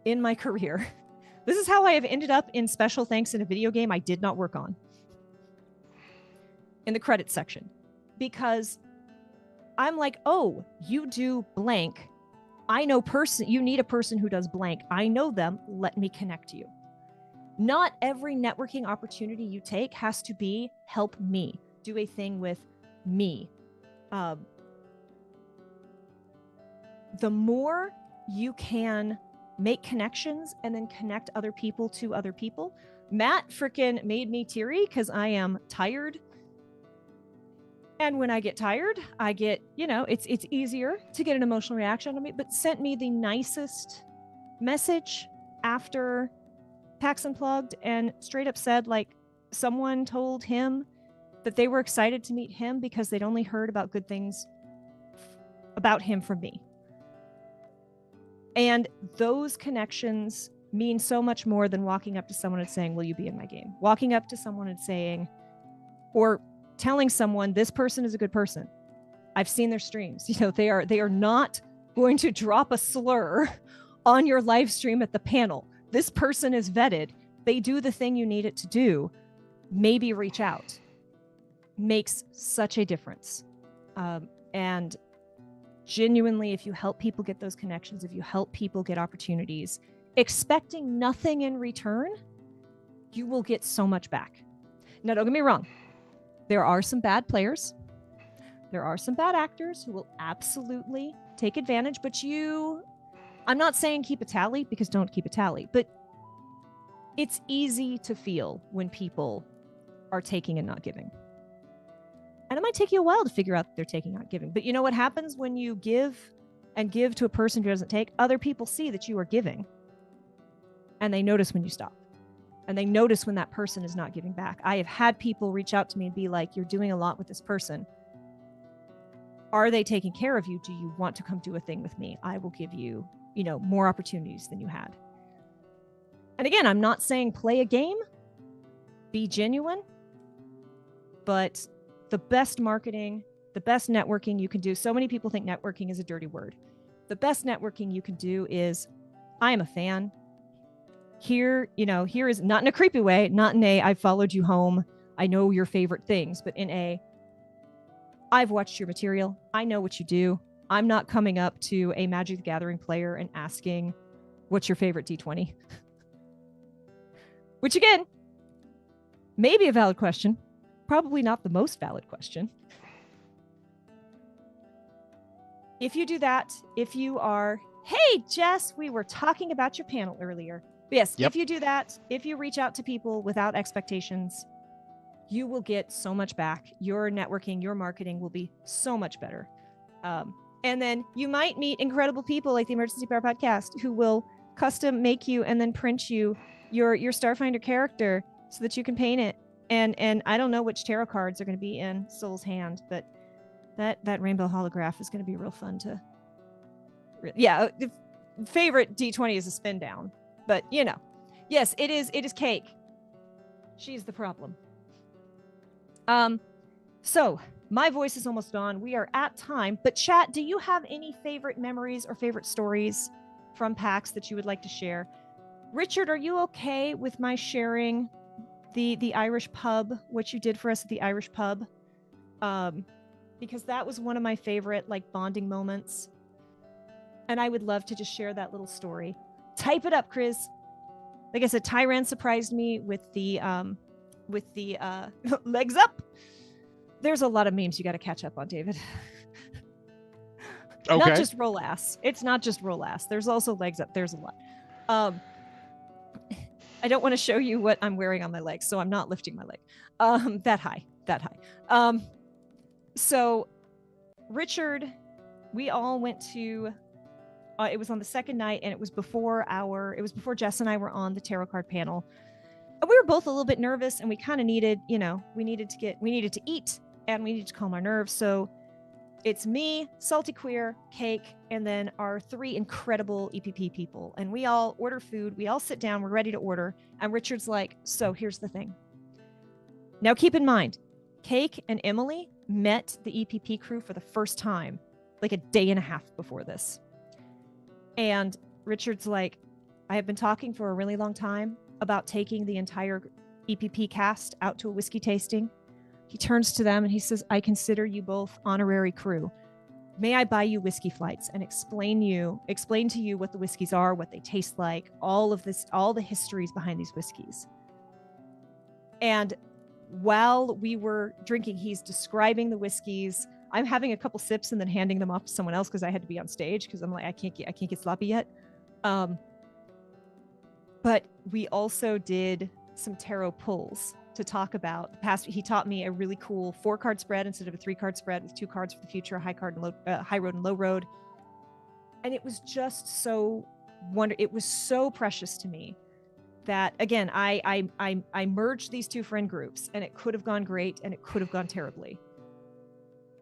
S1: in my career. This is how I have ended up in special thanks in a video game I did not work on in the credits section, because I'm like, oh, you do blank. I know you need a person who does blank. I know them. Let me connect you. Not every networking opportunity you take has to be help me do a thing with me. The more you can make connections and then connect other people to other people. Matt frickin' made me teary because I am tired. And when I get tired, I get, it's easier to get an emotional reaction on me, but sent me the nicest message after PAX Unplugged and straight up said, someone told him that they were excited to meet him because they'd only heard about good things about him from me. And those connections mean so much more than walking up to someone and saying, will you be in my game? Walking up to someone and saying, or telling someone this person is a good person. I've seen their streams. They are not going to drop a slur on your live stream at the panel. This person is vetted. They do the thing you need it to do. Maybe reach out. Makes such a difference. And genuinely, if you help people get those connections, if you help people get opportunities, expecting nothing in return, you will get so much back. Now, don't get me wrong. There are some bad players. There are some bad actors who will absolutely take advantage, but I'm not saying keep a tally, because don't keep a tally, but it's easy to feel when people are taking and not giving. And it might take you a while to figure out that they're taking, not giving. But you know what happens when you give to a person who doesn't take? Other people see that you are giving, and they notice when you stop. And they notice when that person is not giving back. I have had people reach out to me and be like, you're doing a lot with this person. Are they taking care of you? Do you want to come do a thing with me? I will give you, more opportunities than you had. And again, I'm not saying play a game, be genuine, but the best marketing, the best networking you can do. So many people think networking is a dirty word. The best networking you can do is, I am a fan. Here is not in a creepy way, not in a, I've followed you home, I know your favorite things, but in a, I've watched your material, I know what you do. I'm not coming up to a Magic the Gathering player and asking, what's your favorite D20? Which again, may be a valid question, probably not the most valid question. If you do that, if you are, hey, Jess, we were talking about your panel earlier. Yes,
S2: Yep.
S1: If you do that, if you reach out to people without expectations, you will get so much back. Your networking, your marketing will be so much better. And then you might meet incredible people like the Emergency Power Podcast who will custom make you and then print you your Starfinder character so that you can paint it. And I don't know which tarot cards are going to be in Soul's hand, but that rainbow holograph is going to be real fun to. Yeah, favorite D20 is a spin down. But, yes, it is cake. She's the problem. So my voice is almost gone. We are at time. But chat, do you have any favorite memories or favorite stories from PAX that you would like to share? Richard, are you okay with my sharing the Irish pub, what you did for us at the Irish pub? Because that was one of my favorite bonding moments. And I would love to just share that little story. Type it up, Chris. Like I said, Tyran surprised me with the legs up. There's a lot of memes you got to catch up on, David.
S2: Okay.
S1: Not just roll ass. It's not just roll ass. There's also legs up. There's a lot. I don't want to show you what I'm wearing on my legs, so I'm not lifting my leg. That high. So Richard, we all went to. It was on the second night, and it was before Jess and I were on the tarot card panel. And we were both a little bit nervous, and we kind of needed, we needed to eat, and we needed to calm our nerves. So it's me, Salty Queer, Cake, and then our 3 incredible EPP people. And we all order food. We all sit down. We're ready to order. And Richard's like, so here's the thing. Now keep in mind, Cake and Emily met the EPP crew for the first time, like a day and a half before this. And Richard's like, I have been talking for a really long time about taking the entire EPP cast out to a whiskey tasting. He turns to them and he says, I consider you both honorary crew. May I buy you whiskey flights and explain to you what the whiskeys are, what they taste like, all the histories behind these whiskeys. And while we were drinking, he's describing the whiskeys. I'm having a couple sips and then handing them off to someone else because I had to be on stage because I'm like, I can't get sloppy yet. But we also did some tarot pulls to talk about the past. He taught me a really cool 4-card spread instead of a 3-card spread with 2 cards for the future, high road and low road. And it was just so it was so precious to me that, again, I merged these 2 friend groups, and it could have gone great and it could have gone terribly.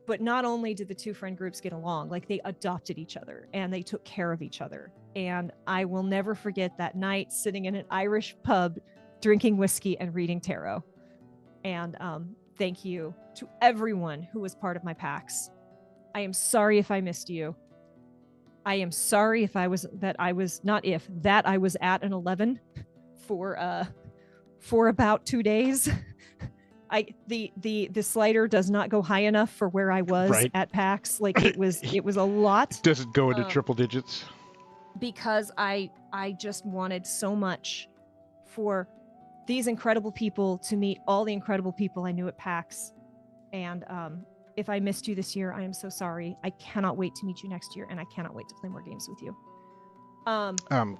S1: But not only did the 2 friend groups get along, they adopted each other and they took care of each other. And I will never forget that night sitting in an Irish pub, drinking whiskey and reading tarot. And thank you to everyone who was part of my PAX. I am sorry if I missed you. I am sorry if I was that I was at an 11 for about 2 days. The slider does not go high enough for where I was
S2: Right.
S1: at PAX. Like it was a lot.
S2: Doesn't go into triple digits.
S1: Because I just wanted so much for these incredible people to meet all the incredible people I knew at PAX. And if I missed you this year, I am so sorry. I cannot wait to meet you next year, and I cannot wait to play more games with you.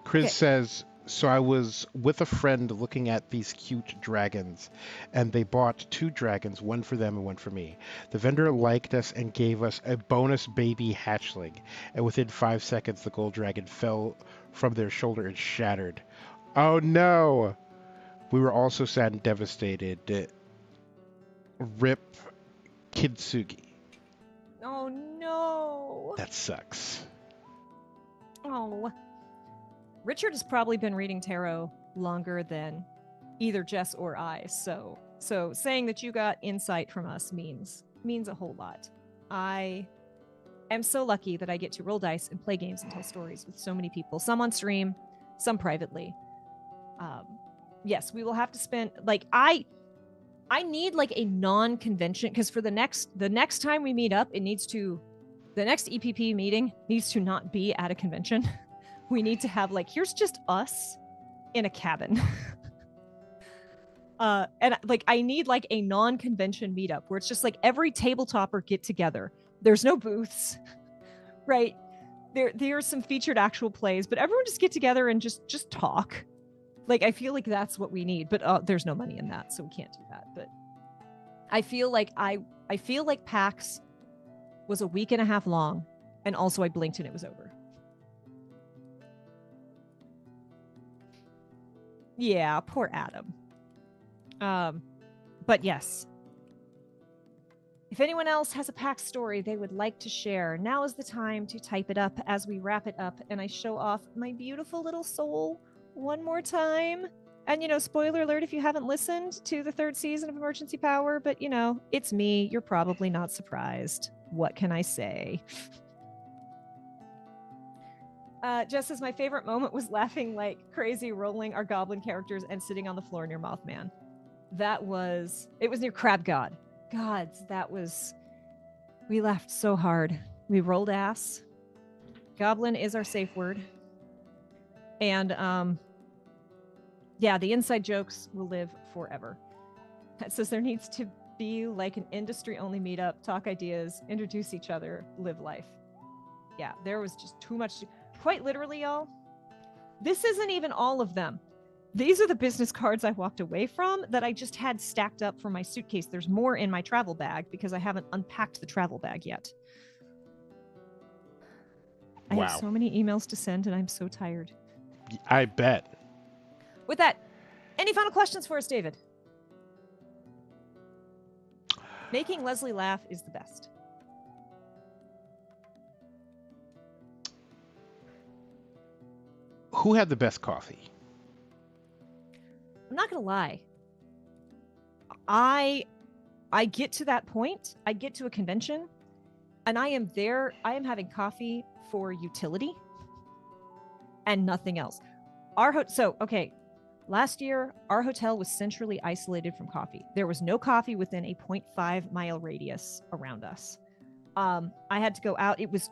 S2: Chris
S1: okay.
S2: says, so I was with a friend looking at these cute dragons, and they bought 2 dragons, one for them and one for me. The vendor liked us and gave us a bonus baby hatchling, and within 5 seconds the gold dragon fell from their shoulder and shattered. Oh no! We were all so sad and devastated. Rip Kintsugi.
S1: Oh no.
S2: That sucks.
S1: Oh. Richard has probably been reading tarot longer than either Jess or I, so saying that you got insight from us means a whole lot. I am so lucky that I get to roll dice and play games and tell stories with so many people, some on stream, some privately. Yes, we will have to spend like I need like a non-convention, because for the next time we meet up, the next EPP meeting needs to not be at a convention. We need to have like, here's just us in a cabin. And like I need like a non-convention meetup where it's just like every tabletopper get together. There's no booths, right? There are some featured actual plays, but everyone just get together and just talk. Like I feel like that's what we need, but there's no money in that, so we can't do that. But I feel like PAX was a week and a half long, and also I blinked and it was over. Yeah, poor Adam. But yes. If anyone else has a PAX story they would like to share, now is the time to type it up as we wrap it up and I show off my beautiful little soul one more time. And, spoiler alert if you haven't listened to the 3rd season of Emergency Power, but, it's me. You're probably not surprised. What can I say? Just as my favorite moment was laughing like crazy, rolling our goblin characters and sitting on the floor near Mothman. It was near Crab God. Gods, we laughed so hard. We rolled ass. Goblin is our safe word. And, yeah, the inside jokes will live forever. It says there needs to be like an industry-only meetup, talk ideas, introduce each other, live life. Yeah, there was just too much. Quite literally, y'all, this isn't even all of them. These are the business cards I walked away from that I just had stacked up for my suitcase. There's more in my travel bag because I haven't unpacked the travel bag yet. I have so many emails to send and I'm so tired.
S2: I bet.
S1: With that, any final questions for us, David? Making Leslie laugh is the best.
S2: Who had the best coffee?
S1: I'm not gonna lie. I get to that point. I get to a convention, and I am there. I am having coffee for utility and nothing else. Last year, our hotel was centrally isolated from coffee. There was no coffee within a 0.5-mile radius around us. I had to go out. It was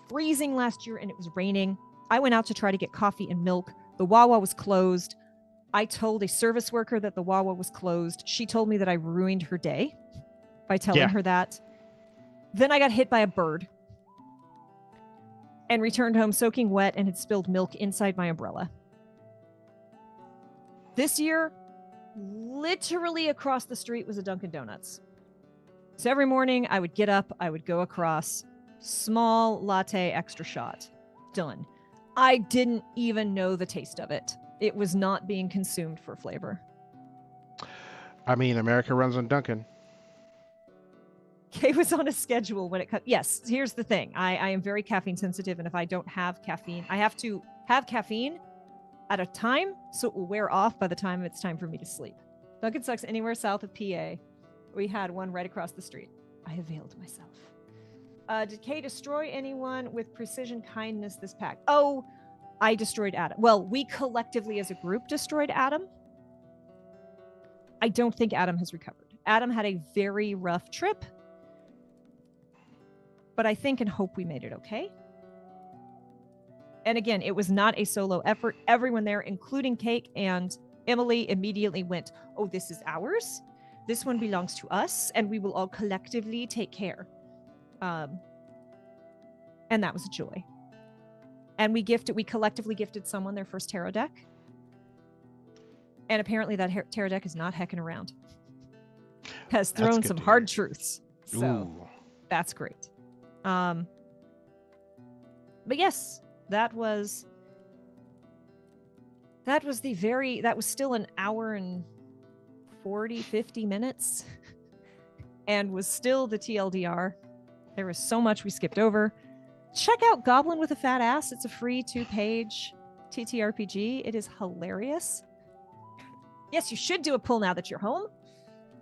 S1: freezing last year, and it was raining. I went out to try to get coffee and milk. The Wawa was closed. I told a service worker that the Wawa was closed. She told me that I ruined her day by telling her that. Then I got hit by a bird and returned home soaking wet and had spilled milk inside my umbrella. This year, literally across the street was a Dunkin' Donuts. So every morning I would get up, I would go across, small latte extra shot. Done. I didn't even know the taste of it. It was not being consumed for flavor.
S2: I mean, America runs on Dunkin'.
S1: It was on a schedule when it comes. Yes, here's the thing. I am very caffeine sensitive, and if I don't have caffeine, I have to have caffeine at a time so it will wear off by the time it's time for me to sleep. Dunkin' sucks anywhere south of PA. We had one right across the street. I availed myself. Did Kay destroy anyone with precision kindness this pack? Oh, I destroyed Adam. Well, we collectively as a group destroyed Adam. I don't think Adam has recovered. Adam had a very rough trip, but I think and hope we made it okay. And again, it was not a solo effort. Everyone there, including Cake and Emily, immediately went, oh, this is ours. This one belongs to us, and we will all collectively take care. And that was a joy. And we collectively gifted someone their first tarot deck. And apparently that tarot deck is not hecking around. Has thrown some hard truths. So
S2: Ooh.
S1: That's great. But yes, that was still an hour and 40, 50 minutes and was still the TLDR. There was so much we skipped over. Check out Goblin with a Fat Ass. It's a free 2-page TTRPG. It is hilarious. Yes, you should do a pull now that you're home.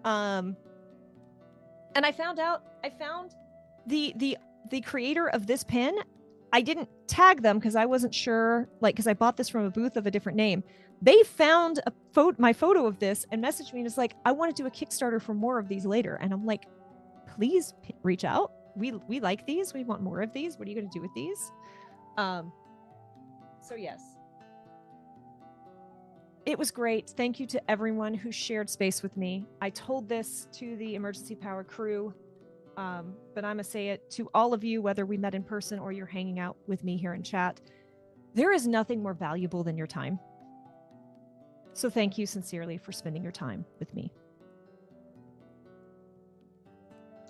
S1: And I found the creator of this pin. I didn't tag them because I wasn't sure, because I bought this from a booth of a different name. They found my photo of this and messaged me and was like, I want to do a Kickstarter for more of these later. And I'm like, please reach out. We like these. We want more of these. What are you going to do with these? So yes. It was great. Thank you to everyone who shared space with me. I told this to the Emergency Power crew, but I'm going to say it to all of you, whether we met in person or you're hanging out with me here in chat. There is nothing more valuable than your time. So thank you sincerely for spending your time with me.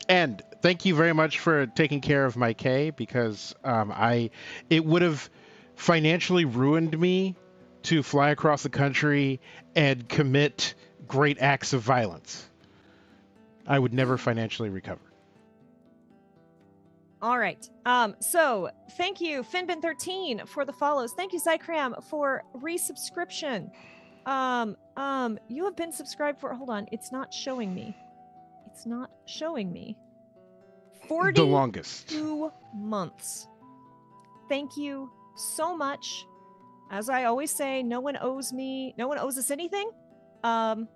S2: And thank you very much for taking care of my K, because it would have financially ruined me to fly across the country and commit great acts of violence. I would never financially recover.
S1: All right. So thank you, Finbin13, for the follows. Thank you, Zykram, for resubscription. You have been subscribed for, hold on, it's not showing me. It's not showing me. 42
S2: the longest
S1: months. Thank you so much. As I always say, no one owes us anything. But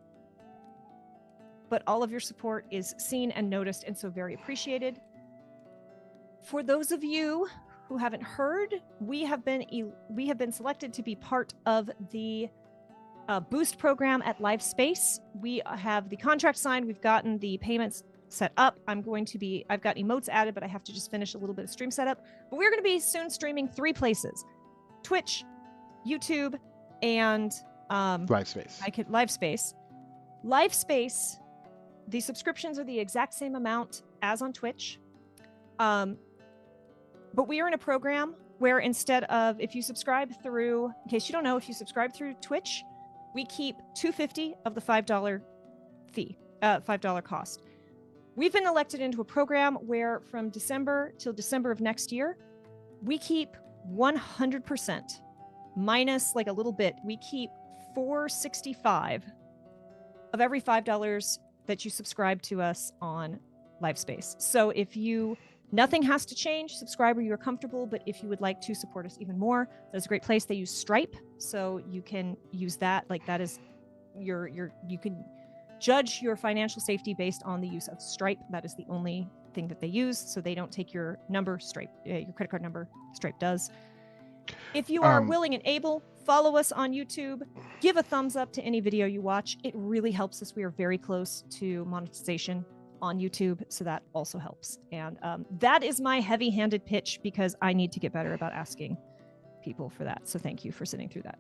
S1: all of your support is seen and noticed, and so very appreciated. For those of you who haven't heard, we have been selected to be part of the boost program at Live Space. We have the contract signed. We've gotten the payments set up. I've got emotes added, but I have to just finish a little bit of stream setup. But we're going to be soon streaming 3 places: Twitch, YouTube, and
S2: Live Space.
S1: Live Space. Live Space, the subscriptions are the exact same amount as on Twitch. But we are in a program where instead of, if you subscribe through, in case you don't know, if you subscribe through Twitch, we keep $2.50 of the $5 fee, $5 cost. We've been elected into a program where from December till December of next year, we keep 100%, minus like a little bit. We keep $4.65 of every $5 that you subscribe to us on Live Space. So nothing has to change. Subscriber, you are comfortable, but if you would like to support us even more, that's a great place. They use Stripe, so you can use that. Like that is you can judge your financial safety based on the use of Stripe. That is the only thing that they use. So they don't take your number, Stripe, your credit card number. Stripe does. If you are willing and able, follow us on YouTube. Give a thumbs up to any video you watch. It really helps us. We are very close to monetization on YouTube, so that also helps. And that is my heavy-handed pitch because I need to get better about asking people for that. So thank you for sitting through that.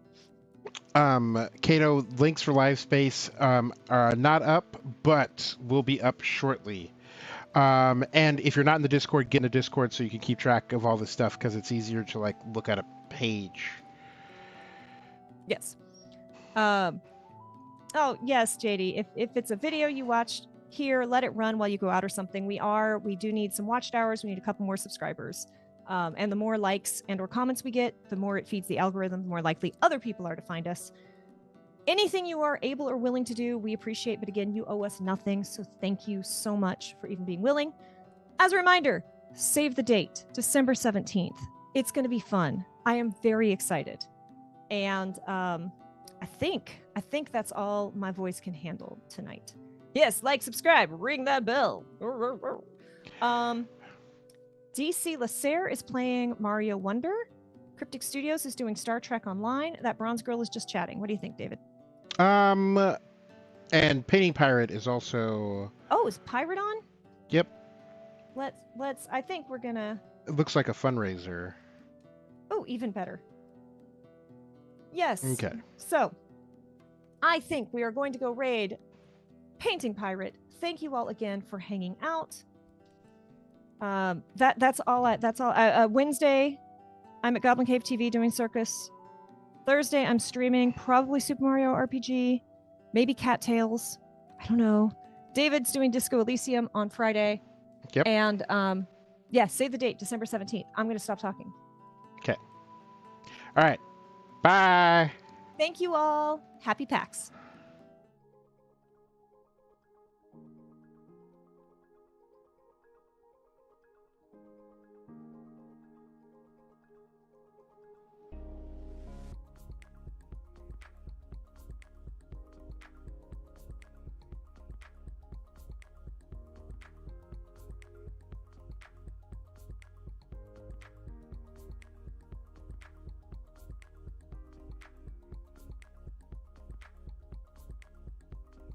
S2: Kato, links for Live Space are not up, but will be up shortly. And if you're not in the Discord, get in the Discord so you can keep track of all this stuff, because it's easier to look at a page.
S1: Yes. Oh yes, JD. If it's a video you watched here, let it run while you go out or something. We do need some watched hours. We need a couple more subscribers. And the more likes and or comments we get, the more it feeds the algorithm, the more likely other people are to find us. Anything you are able or willing to do, we appreciate. But again, you owe us nothing. So thank you so much for even being willing. As a reminder, save the date, December 17th. It's going to be fun. I am very excited. And I think that's all my voice can handle tonight. Yes, like, subscribe, ring that bell. DC Lasser is playing Mario Wonder. Cryptic Studios is doing Star Trek Online. That bronze girl is just chatting. What do you think, David?
S2: And Painting Pirate is also...
S1: Oh, is Pirate on?
S2: Yep.
S1: Let's I think we're gonna...
S2: It looks like a fundraiser.
S1: Oh, even better. Yes.
S2: Okay.
S1: So, I think we are going to go raid Painting Pirate. Thank you all again for hanging out. That's all. Wednesday, I'm at Goblin Cave TV doing Circus. Thursday, I'm streaming probably Super Mario RPG, maybe Cattails. I don't know. David's doing Disco Elysium on Friday.
S2: Yep.
S1: And yeah, save the date, December 17th. I'm going to stop talking.
S2: Okay. All right. Bye.
S1: Thank you all. Happy PAX.